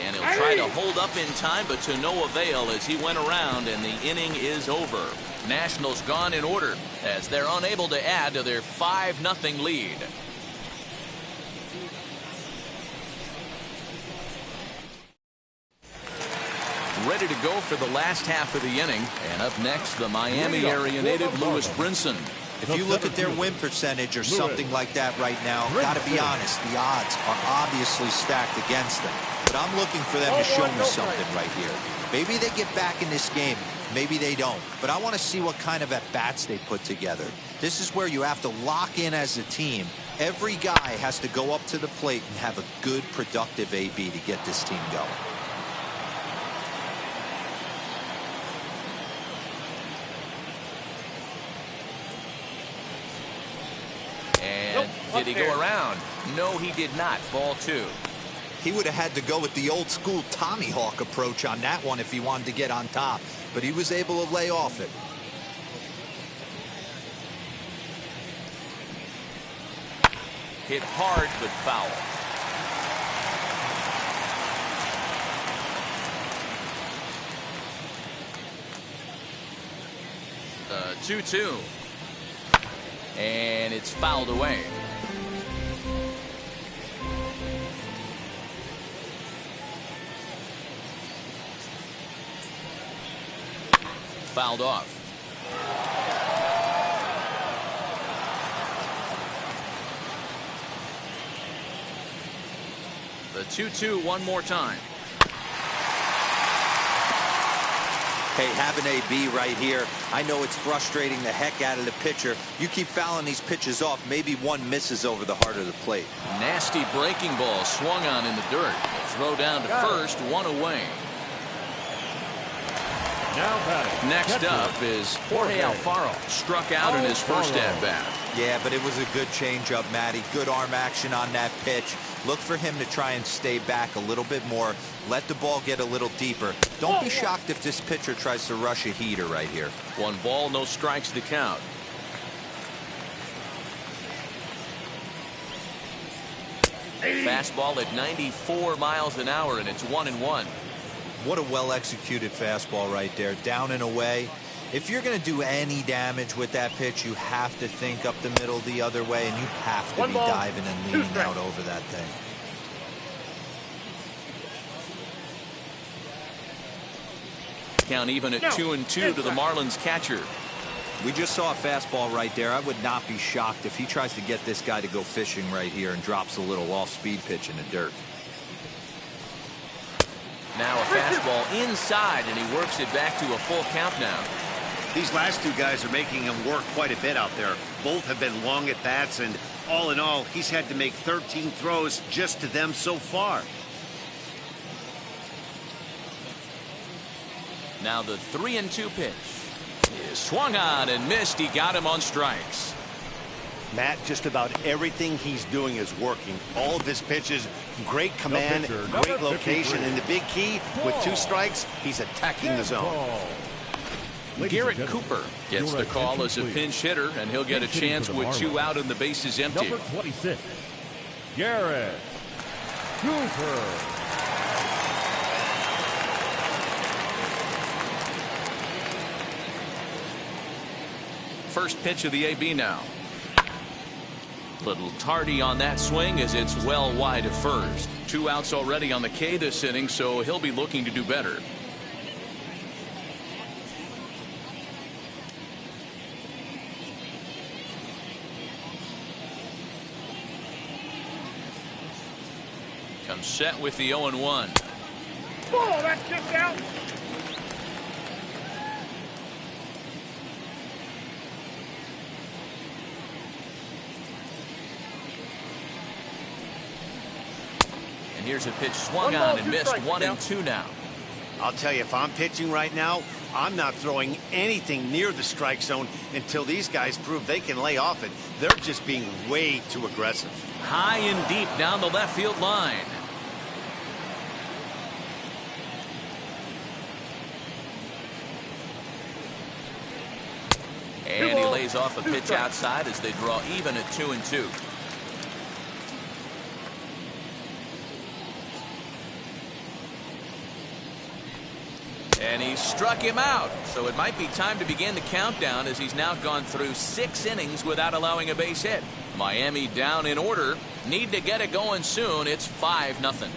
And he'll try to hold up in time, but to no avail as he went around, and the inning is over. Nationals gone in order as they're unable to add to their 5-0 lead. Ready to go for the last half of the inning. And up next, the Miami area native Lewis Brinson. If you look at their win percentage or something like that right now, got to be honest, the odds are obviously stacked against them. But I'm looking for them to show me something right here. Maybe they get back in this game. Maybe they don't. But I want to see what kind of at-bats they put together. This is where you have to lock in as a team. Every guy has to go up to the plate and have a good, productive AB to get this team going. Did he go around? No, he did not. Ball 2. He would have had to go with the old school Tommy Hawk approach on that one if he wanted to get on top, but he was able to lay off it. Hit hard but foul. The 2-2. And it's fouled away. Fouled off. The 2-2 one more time. Hey, have an AB right here. I know it's frustrating the heck out of the pitcher. You keep fouling these pitches off, maybe one misses over the heart of the plate. Nasty breaking ball swung on in the dirt. Throw down to first, 1 away. Next up is Jorge Alfaro. Struck out in his first at-bat. Yeah, but it was a good changeup, Matty. Good arm action on that pitch. Look for him to try and stay back a little bit more. Let the ball get a little deeper. Don't be shocked if this pitcher tries to rush a heater right here. 1 ball, no strikes to count. Fastball at 94 miles an hour, and it's 1-1. What a well-executed fastball right there. Down and away. If you're going to do any damage with that pitch, you have to think up the middle the other way, and you have to be diving and leaning out over that thing. Count even at 2-2 to the Marlins catcher. We just saw a fastball right there. I would not be shocked if he tries to get this guy to go fishing right here and drops a little off-speed pitch in the dirt. Now a fastball inside, and he works it back to a full count now. These last 2 guys are making him work quite a bit out there. Both have been long at bats, and all in all, he's had to make 13 throws just to them so far. Now the 3-2 pitch is swung on and missed. He got him on strikes. Matt, just about everything he's doing is working. All of his pitches, great command, great location, and the big key, with 2 strikes, he's attacking the zone. Garrett Cooper gets the call as a pinch hitter, and he'll get a chance with 2 out and the bases empty. Number 26, Garrett Cooper. First pitch of the AB now. Little tardy on that swing as it's well wide of first. 2 outs already on the K this inning, so he'll be looking to do better. Comes set with the 0-1. Oh, that's kicked out. And here's a pitch swung on and missed. 1-2 now. I'll tell you, if I'm pitching right now, I'm not throwing anything near the strike zone until these guys prove they can lay off it. They're just being way too aggressive. High and deep down the left field line. And he lays off a pitch outside as they draw even at 2-2. And he struck him out. So it might be time to begin the countdown as he's now gone through 6 innings without allowing a base hit. Miami down in order. Need to get it going soon. It's 5-0.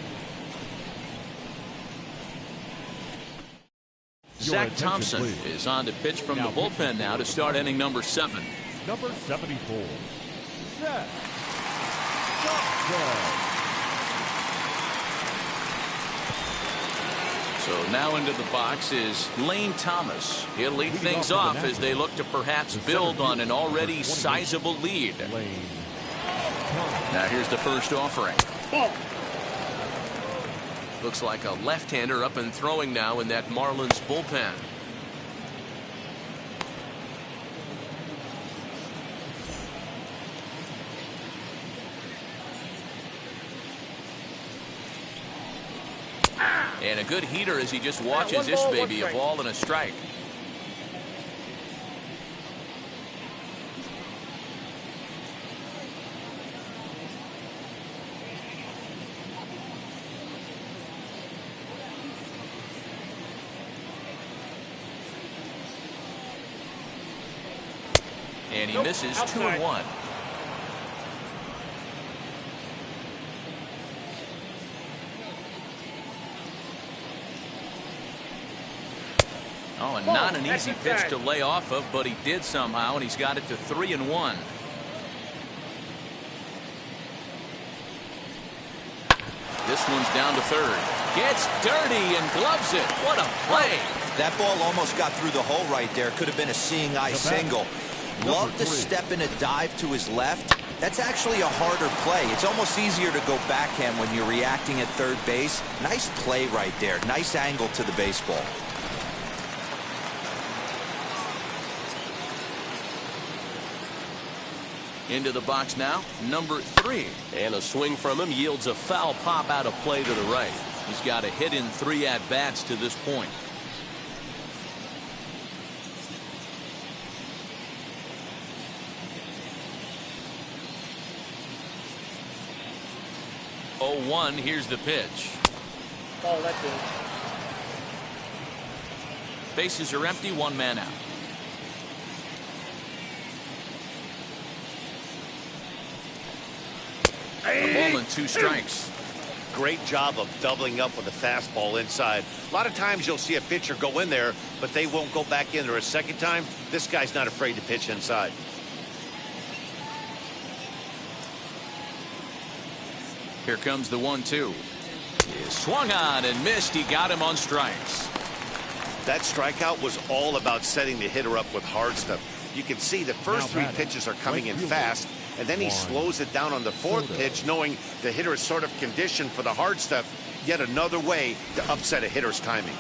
Zach Thompson is on to pitch from the bullpen now to start inning number 7. Number 74, Zach Thompson. So now into the box is Lane Thomas. He'll lead things off as they look to perhaps build on an already sizable lead. Now here's the first offering. Looks like a left-hander up and throwing now in that Marlins bullpen. And a good heater as he just watches this baby, a ball and a strike. And he misses 2-1. Oh, and not an easy pitch to lay off of, but he did somehow, and he's got it to 3-1. This one's down to third. Gets dirty and gloves it. What a play. That ball almost got through the hole right there. Could have been a seeing eye single. Love the step in a dive to his left. That's actually a harder play. It's almost easier to go backhand when you're reacting at third base. Nice play right there. Nice angle to the baseball. Into the box now, number 3. And a swing from him yields a foul pop out of play to the right. He's got a hit in 3 at-bats to this point. Oh, 1, here's the pitch. Oh, that's it. Bases are empty, 1 man out. A ball and 2 strikes. Great job of doubling up with a fastball inside. A lot of times you'll see a pitcher go in there, but they won't go back in there a second time. This guy's not afraid to pitch inside. Here comes the 1-2. He swung on and missed. He got him on strikes. That strikeout was all about setting the hitter up with hard stuff. You can see the first 3 pitches are coming in fast, and then he slows it down on the 4th pitch, knowing the hitter is sort of conditioned for the hard stuff. Yet another way to upset a hitter's timing.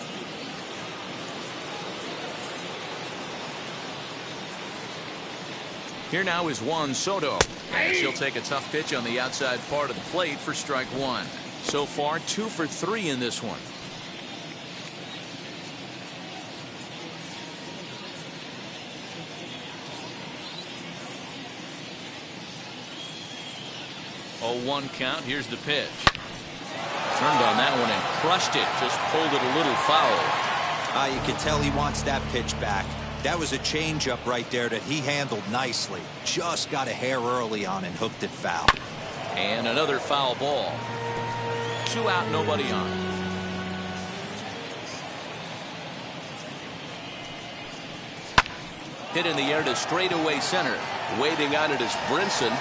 Here now is Juan Soto. And he'll take a tough pitch on the outside part of the plate for strike 1. So far, 2 for 3 in this one. Oh, 1 count. Here's the pitch. Turned on that one and crushed it. Just pulled it a little foul. You can tell he wants that pitch back. That was a changeup right there that he handled nicely. Just got a hair early on and hooked it foul. And another foul ball. 2 out, nobody on. Hit in the air to straightaway center. Waiting on it is Brinson.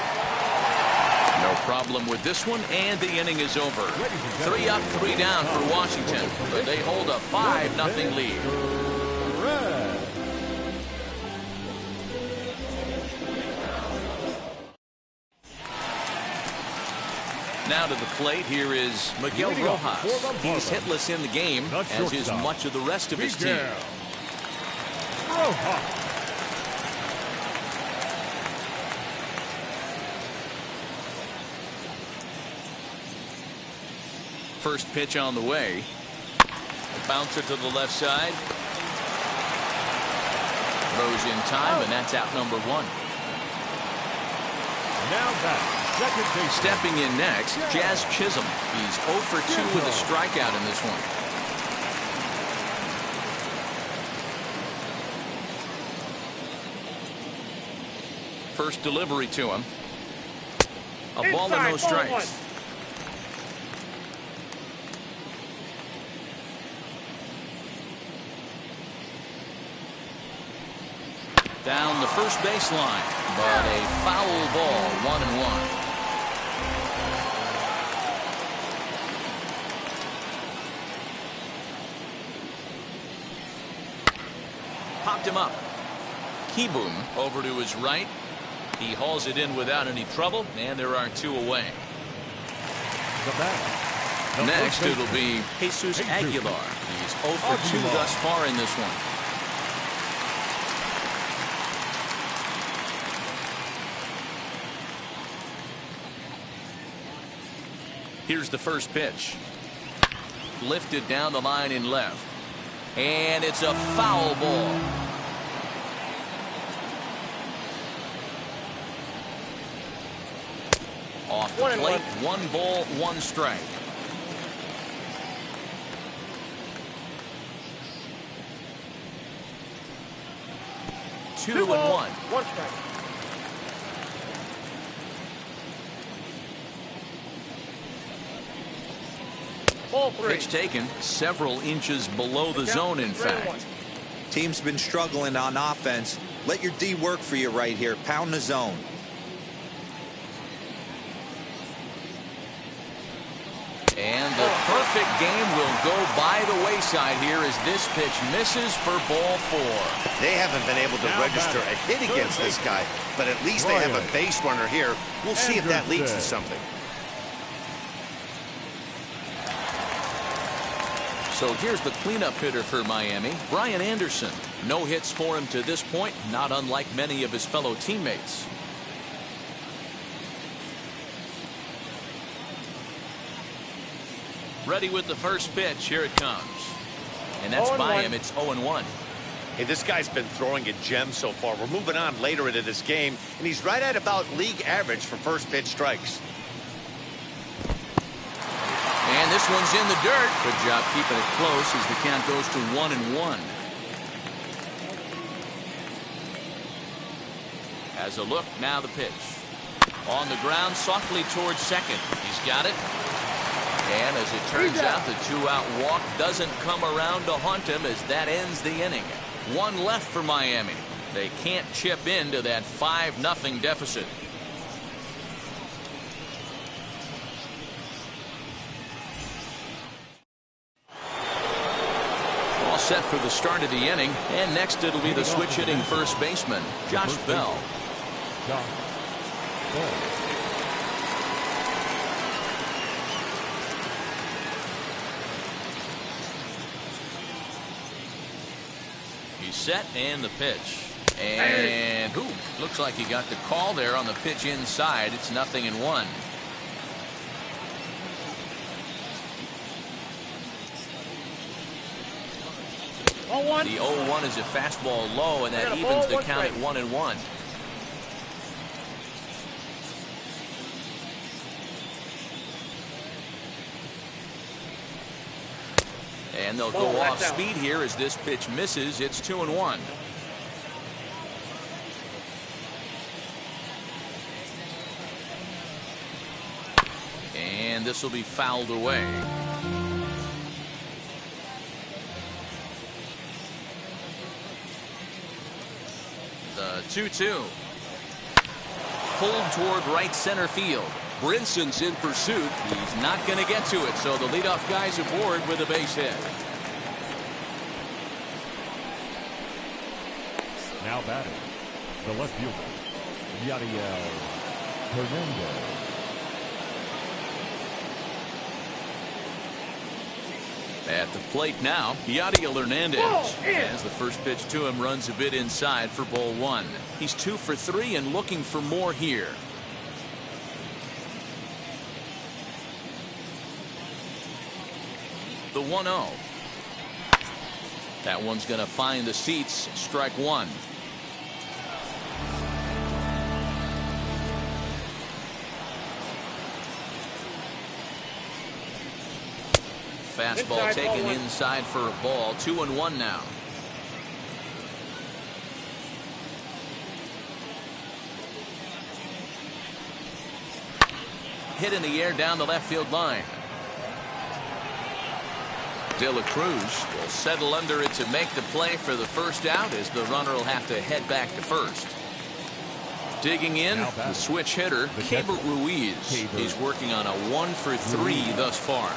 No problem with this one, and the inning is over. 3 up, 3 down for Washington, but they hold a 5-0 lead. Now to the plate, here is Miguel Rojas. He's hitless in the game, as is much of the rest of his team. Throw hard. First pitch on the way. Bouncer to the left side. Throws in time, and that's out number one. Now back, second base. Stepping in next, Jazz Chisholm. He's 0 for 2 with a strikeout in this one. First delivery to him. A ball and no strikes. Down the first baseline, but a foul ball, 1-1. Popped him up. Kieboom over to his right. He hauls it in without any trouble, and there are two away. Next, it'll be Jesus Aguilar. He's 0 for 2 thus far in this one. Here's the first pitch. Lifted down the line in left. And it's a foul ball. Off the plate, 1 ball, 1 strike. Two and one. 1 strike. Ball 3. Pitch taken several inches below the zone, in fact. Team's been struggling on offense. Let your D work for you right here. Pound the zone. And the perfect game will go by the wayside here as this pitch misses for ball 4. They haven't been able to register a hit against this guy, but at least they have a base runner here. We'll see if that leads to something. So here's the cleanup hitter for Miami, Brian Anderson. No hits for him to this point, not unlike many of his fellow teammates. Ready with the first pitch. Here it comes. And that's by him. It's 0-1. Hey, this guy's been throwing a gem so far. We're moving on later into this game, and he's right at about league average for first pitch strikes. And this one's in the dirt. Good job keeping it close as the count goes to 1-1. As a look, now the pitch. On the ground, softly towards second. He's got it. And as it turns out, the 2-out walk doesn't come around to haunt him as that ends the inning. 1 left for Miami. They can't chip into that 5-0 deficit. All set for the start of the inning. And next it'll be the switch hitting first baseman, Josh Bell. He's set, and the pitch. And looks like he got the call there on the pitch inside. It's 0-1. The 0-1 is a fastball low, and that evens the count at 1-1. And they'll go off speed here as this pitch misses. It's 2-1. And this will be fouled away. The 2-2. Pulled toward right center field. Brinson's in pursuit. He's not going to get to it, so the leadoff guy's aboard with a base hit. Now batting, the left fielder, Yadiel Hernandez. At the plate now, Yadiel Hernandez. As the first pitch to him runs a bit inside for ball one. He's 2 for 3 and looking for more here. The 1-0. That one's going to find the seats. Strike one. Fastball taken inside for a ball. 2-1 now. Hit in the air down the left field line. De La Cruz will settle under it to make the play for the first out, as the runner will have to head back to first. Digging in, the switch hitter, Keibert Ruiz. He's working on a 1 for 3 thus far.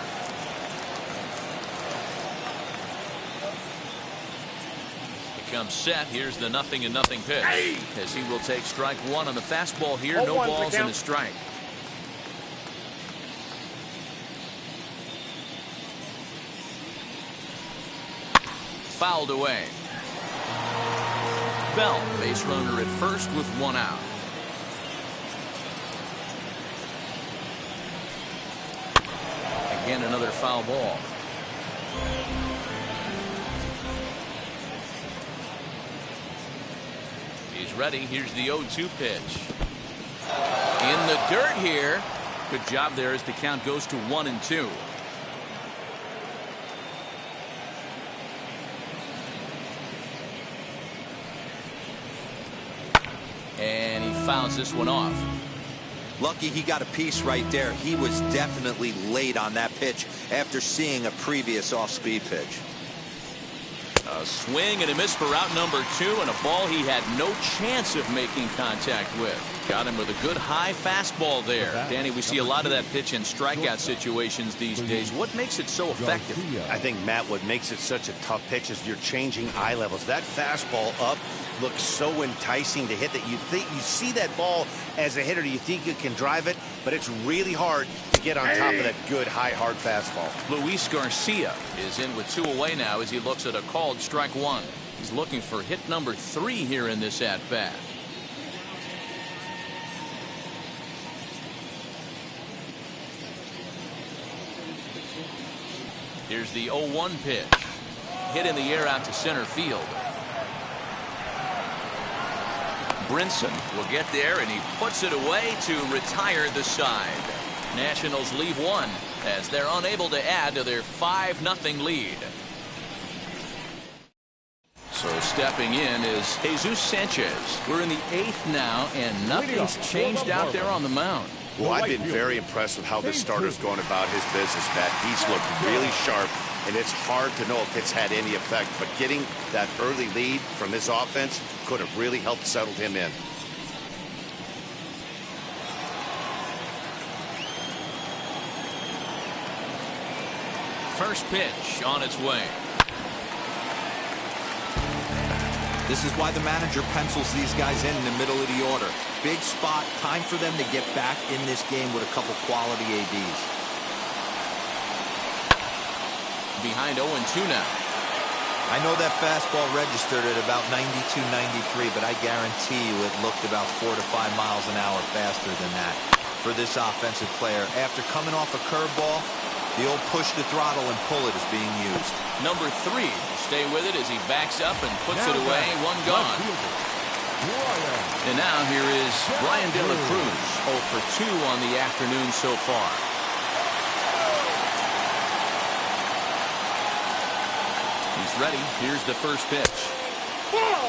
Comes set. Here's the 0-0 pitch. As he will take strike one on the fastball here. No balls and a strike. Fouled away. Bell, base runner at first with 1 out. Again, another foul ball. He's ready. Here's the 0-2 pitch. In the dirt here. Good job there as the count goes to 1-2. And he fouls this one off. Lucky he got a piece right there. He was definitely late on that pitch after seeing a previous off-speed pitch. A swing and a miss for out number 2, and a ball he had no chance of making contact with. Got him with a good high fastball there. Danny, we see a lot of that pitch in strikeout situations these days. What makes it so effective? I think, Matt, what makes it such a tough pitch is you're changing eye levels. That fastball up looks so enticing to hit that you see that ball as a hitter, you think you can drive it, but it's really hard to get on top of that good high hard fastball. Luis Garcia is in with 2 away now as he looks at a called strike one. He's looking for hit number 3 here in this at bat. Here's the 0-1 pitch. Hit in the air out to center field. Brinson will get there, and he puts it away to retire the side. Nationals leave 1 as they're unable to add to their 5-0 lead. So stepping in is Jesus Sanchez. We're in the 8th now, and nothing's changed out there on the mound. Well, I've been very impressed with how this starter's going about his business, Matt. He's looked really sharp, and it's hard to know if it's had any effect. But getting that early lead from his offense could have really helped settle him in. First pitch on its way. This is why the manager pencils these guys in the middle of the order. Big spot, time for them to get back in this game with a couple quality ABs. Behind 0-2 now. I know that fastball registered at about 92, 93, but I guarantee you it looked about 4 to 5 miles an hour faster than that for this offensive player. After coming off a curveball, the old push the throttle and pull it is being used. Number 3 will stay with it as he backs up and puts it away. 1 gone. And now here is Brian De La Cruz, 0 for 2 on the afternoon so far. He's ready. Here's the first pitch.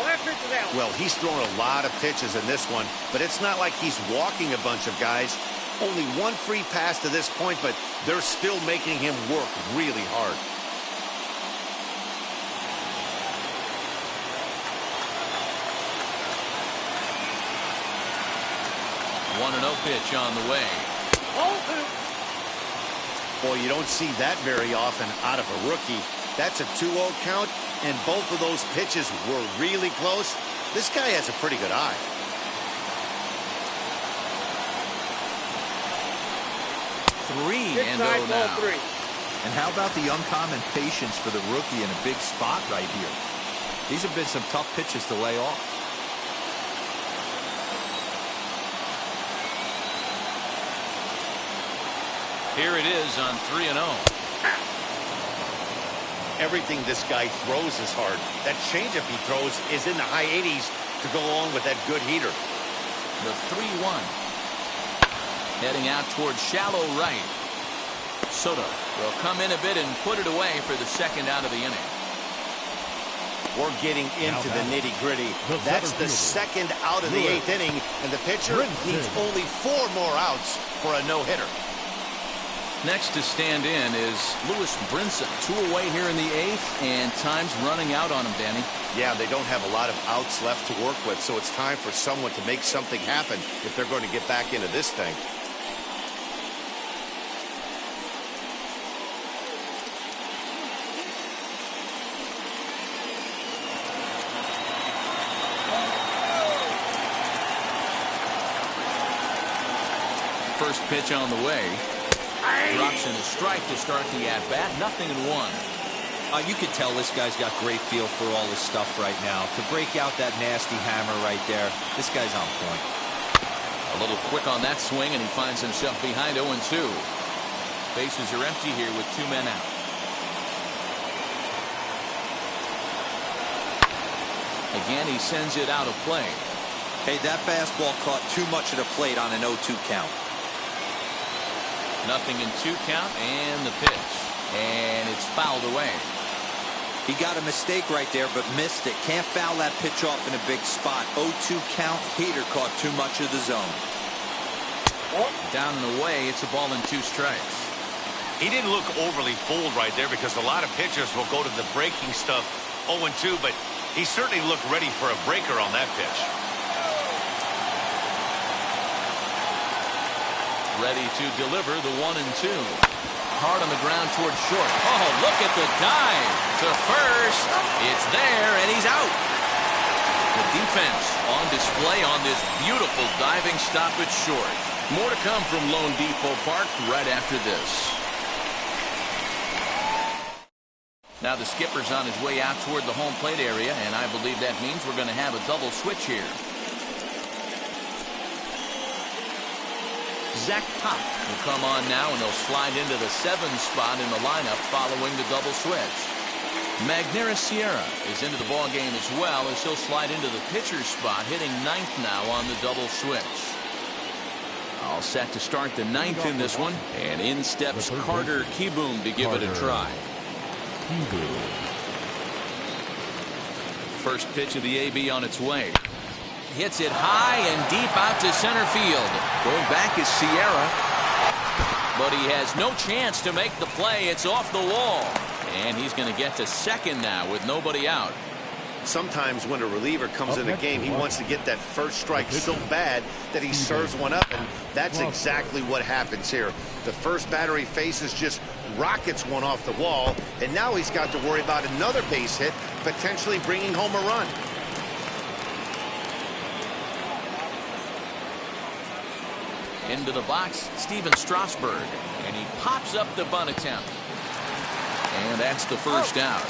That pitch is out. Well, he's thrown a lot of pitches in this one, but it's not like he's walking a bunch of guys. Only 1 free pass to this point, but they're still making him work really hard. One 1-0 pitch on the way. Boy, you don't see that very often out of a rookie. That's a 2-0 count, and both of those pitches were really close. This guy has a pretty good eye. Three and 0 now. And how about the uncommon patience for the rookie in a big spot right here? These have been some tough pitches to lay off. Here it is on 3-0. Everything this guy throws is hard. That changeup he throws is in the high 80s to go along with that good heater. The 3-1. Heading out towards shallow right. Soto will come in a bit and put it away for the second out of the inning. We're getting into the nitty-gritty. That's the second out of the 8th inning, and the pitcher needs only 4 more outs for a no-hitter. Next to stand in is Lewis Brinson. 2 away here in the 8th, and time's running out on him, Danny. Yeah, they don't have a lot of outs left to work with, so it's time for someone to make something happen if they're going to get back into this thing. First pitch on the way. Drops in a strike to start the at-bat. 0-1. You can tell this guy's got great feel for all this stuff right now. To break out that nasty hammer right there, this guy's on point. A little quick on that swing, and he finds himself behind 0-2. Bases are empty here with 2 men out. Again, he sends it out of play. Hey, that fastball caught too much of the plate on an 0-2 count. 0-2 count, and the pitch. And it's fouled away. He got a mistake right there, but missed it. Can't foul that pitch off in a big spot. 0-2 count. Heater caught too much of the zone. Down and away. It's a ball and 2 strikes. He didn't look overly fooled right there because a lot of pitchers will go to the breaking stuff 0-2, but he certainly looked ready for a breaker on that pitch. Ready to deliver the 1-2. Hard on the ground towards short. Oh, look at the dive to first. It's there, and he's out. The defense on display on this beautiful diving stop at short. More to come from Lone Depot Park right after this. Now the skipper's on his way out toward the home plate area, and I believe that means we're going to have a double switch here. Zach Pop will come on now, and they'll slide into the 7 spot in the lineup following the double switch. Magneuris Sierra is into the ball game as well, as he'll slide into the pitcher's spot, hitting 9th now on the double switch. All set to start the 9th in this one, and in steps Carter Kieboom to give it a try. First pitch of the AB on its way. Hits it high and deep out to center field. Going back is Sierra, but he has no chance to make the play. It's off the wall, and he's going to get to second now with nobody out. Sometimes when a reliever comes in the game, he wants to get that first strike so bad that he serves one up, and that's exactly what happens here. The first batter he faces just rockets one off the wall, and now he's got to worry about another base hit, potentially bringing home a run. Into the box, Steven Strasburg, and he pops up the bunt attempt. And that's the first out.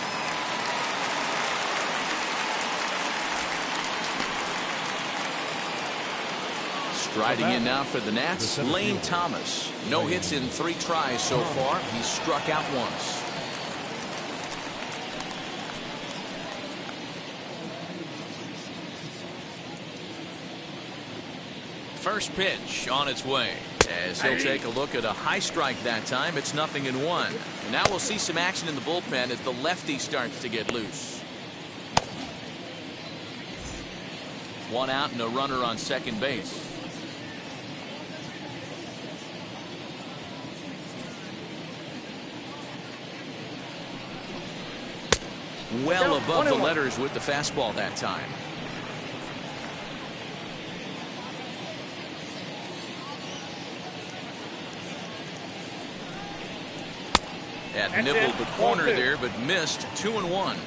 Striding in now for the Nats, Lane Thomas. No hits in 3 tries so far. He's struck out once. First pitch on its way, as he'll take a look at a high strike that time. It's 0-1. And now we'll see some action in the bullpen as the lefty starts to get loose. 1 out and a runner on second base. Well above the letters with the fastball that time. Had nibbled the corner there, but missed. 2-1.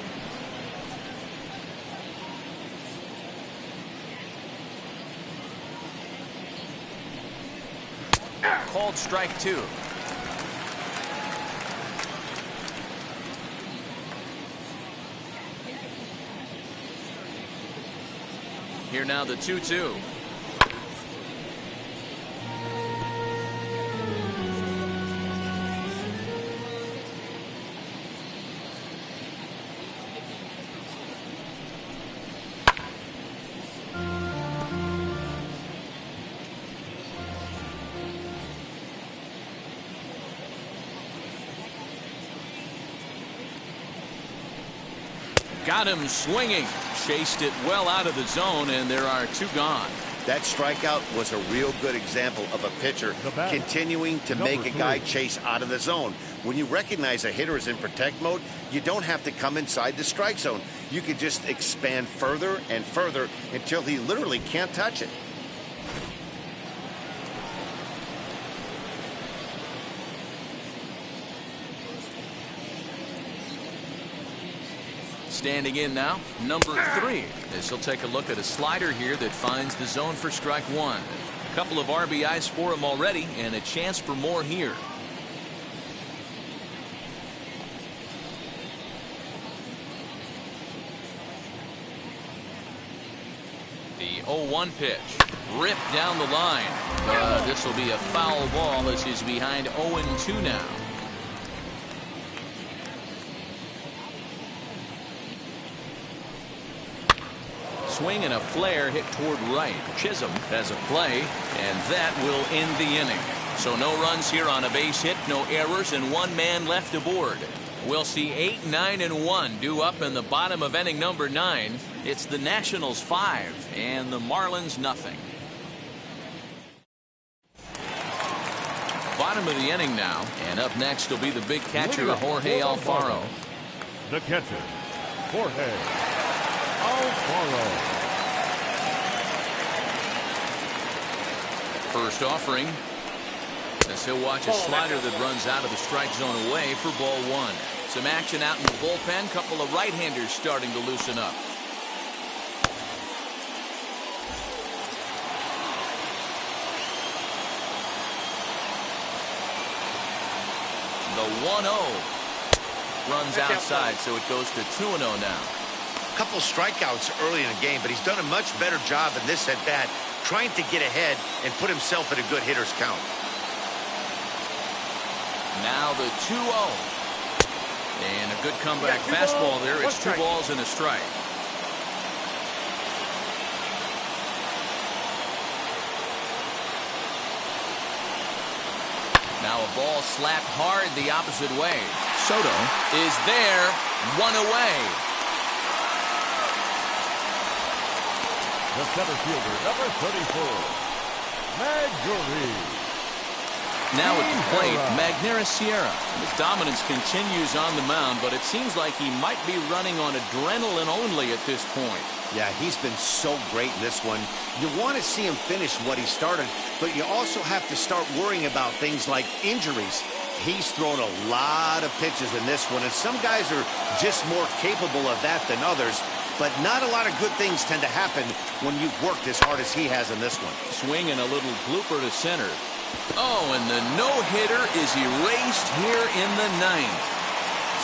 Called strike 2. Here now the 2-2. Got him swinging. Chased it well out of the zone, and there are 2 gone. That strikeout was a real good example of a pitcher continuing to make a guy chase out of the zone. When you recognize a hitter is in protect mode, you don't have to come inside the strike zone. You can just expand further and further until he literally can't touch it. Standing in now, number 3. As he'll take a look at a slider here that finds the zone for strike 1. A couple of RBIs for him already, and a chance for more here. The 0-1 pitch. Ripped down the line. This will be a foul ball as he's behind 0-2 now. Swing and a flare hit toward right. Chisholm has a play, and that will end the inning. So no runs here on a base hit, no errors, and 1 man left aboard. We'll see 8, 9, and 1 due up in the bottom of inning number 9. It's the Nationals 5 and the Marlins nothing. Bottom of the inning now, and up next will be the big catcher Jorge Alfaro. The catcher, Jorge Alfaro. First offering, as he'll watch a slider that runs out of the strike zone away for ball 1. Some action out in the bullpen. Couple of right-handers starting to loosen up. The 1-0 runs outside, so it goes to 2-0 now. Couple strikeouts early in the game, but he's done a much better job in this at-bat, trying to get ahead and put himself in a good hitter's count. Now the 2-0. And a good comeback fastball there. It's 2 balls and a strike. Now a ball slapped hard the opposite way. Soto is there. 1 away. The center fielder, number 34, Magneuris. Now at the plate, Magneuris Sierra. His dominance continues on the mound, but it seems like he might be running on adrenaline only at this point. Yeah, he's been so great in this one. You want to see him finish what he started, but you also have to start worrying about things like injuries. He's thrown a lot of pitches in this one, and some guys are just more capable of that than others. But not a lot of good things tend to happen when you've worked as hard as he has in this one. Swing and a little blooper to center. Oh, and the no-hitter is erased here in the 9th.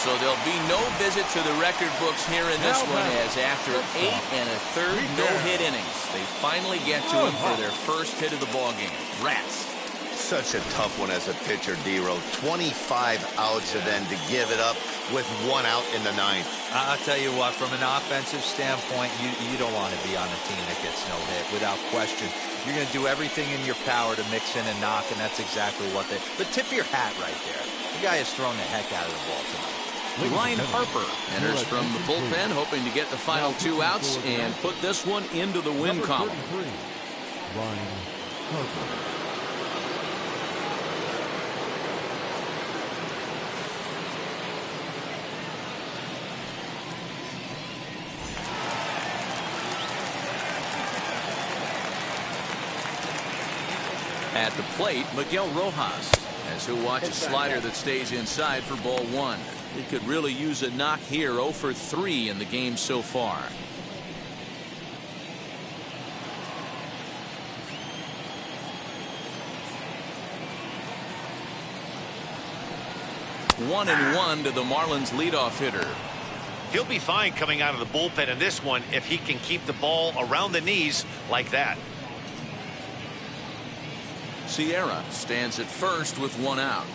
So there'll be no visit to the record books here in this one, as after 8 1/3 no-hit innings, they finally get to him for their first hit of the ballgame. Rats. Such a tough one as a pitcher, D-Row. 25 outs and then to give it up with 1 out in the 9th. I'll tell you what, from an offensive standpoint, you don't want to be on a team that gets no hit, without question. You're going to do everything in your power to mix in and knock, and that's exactly what they... But tip your hat right there. The guy has thrown the heck out of the ball tonight. Ryan Harper enters from the bullpen, hoping to get the final 2 outs and put this one into the win column. Ryan Harper. At the plate, Miguel Rojas, as he'll watch a slider that stays inside for ball 1. He could really use a knock here. 0 for 3 in the game so far. One and 1 to the Marlins leadoff hitter. He'll be fine coming out of the bullpen in this one if he can keep the ball around the knees like that. Sierra stands at first with one out.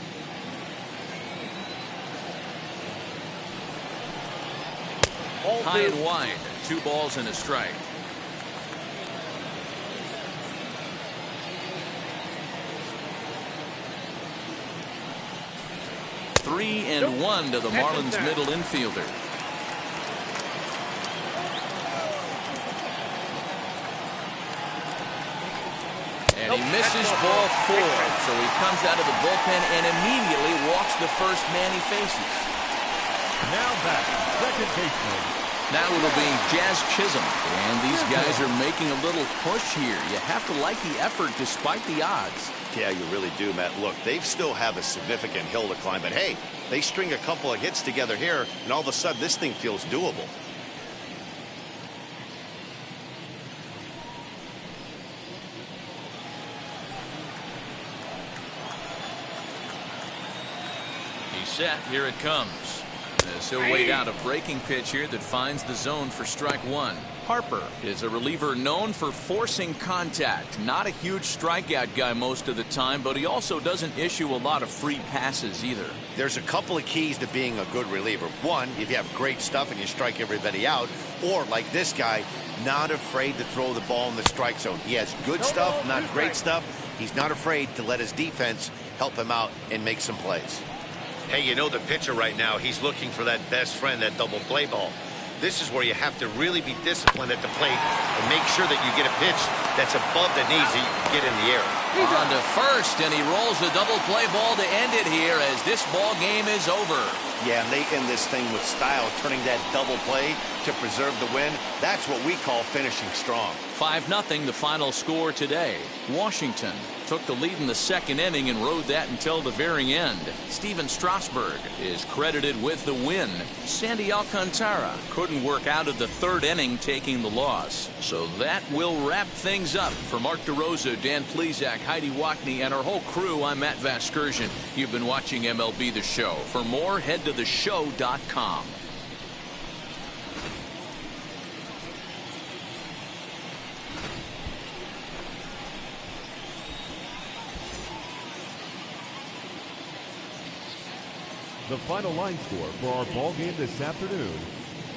High and wide, 2 balls and a strike. Three and one to the Marlins middle infielder. And he misses ball 4. So he comes out of the bullpen and immediately walks the first man he faces. Now back, second baseman. Now it'll be Jazz Chisholm. And these guys are making a little push here. You have to like the effort despite the odds. Yeah, you really do, Matt. Look, they still have a significant hill to climb. But, hey, they string a couple of hits together here, and all of a sudden this thing feels doable. He's set. Here it comes. As he'll wait out a breaking pitch here that finds the zone for strike 1. Harper is a reliever known for forcing contact. Not a huge strikeout guy most of the time, but he also doesn't issue a lot of free passes either. There's a couple of keys to being a good reliever. One, if you have great stuff and you strike everybody out, or like this guy, not afraid to throw the ball in the strike zone. He has good stuff, not great stuff. He's not afraid to let his defense help him out and make some plays. Hey, you know the pitcher right now, he's looking for that best friend, that double play ball. This is where you have to really be disciplined at the plate and make sure that you get a pitch that's above the knees that you can get in the air. On to first, and he rolls the double play ball to end it here as this ball game is over. Yeah, and they end this thing with style, turning that double play to preserve the win. That's what we call finishing strong. 5-0 the final score today. Washington took the lead in the second inning and rode that until the very end. Steven Strasburg is credited with the win. Sandy Alcantara couldn't work out of the third inning, taking the loss. So that will wrap things up. For Mark DeRosa, Dan Plesac, Heidi Watney, and our whole crew, I'm Matt Vasgersian. You've been watching MLB The Show. For more, head to theshow.com. The final line score for our ball game this afternoon: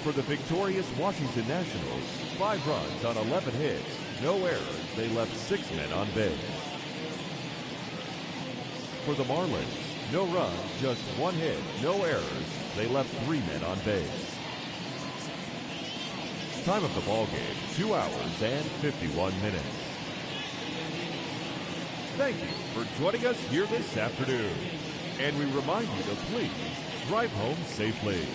for the victorious Washington Nationals, 5 runs on 11 hits, no errors. They left 6 men on base. For the Marlins, no runs, just 1 hit, no errors. They left 3 men on base. Time of the ball game, 2 hours and 51 minutes. Thank you for joining us here this afternoon. And we remind you to please drive home safely.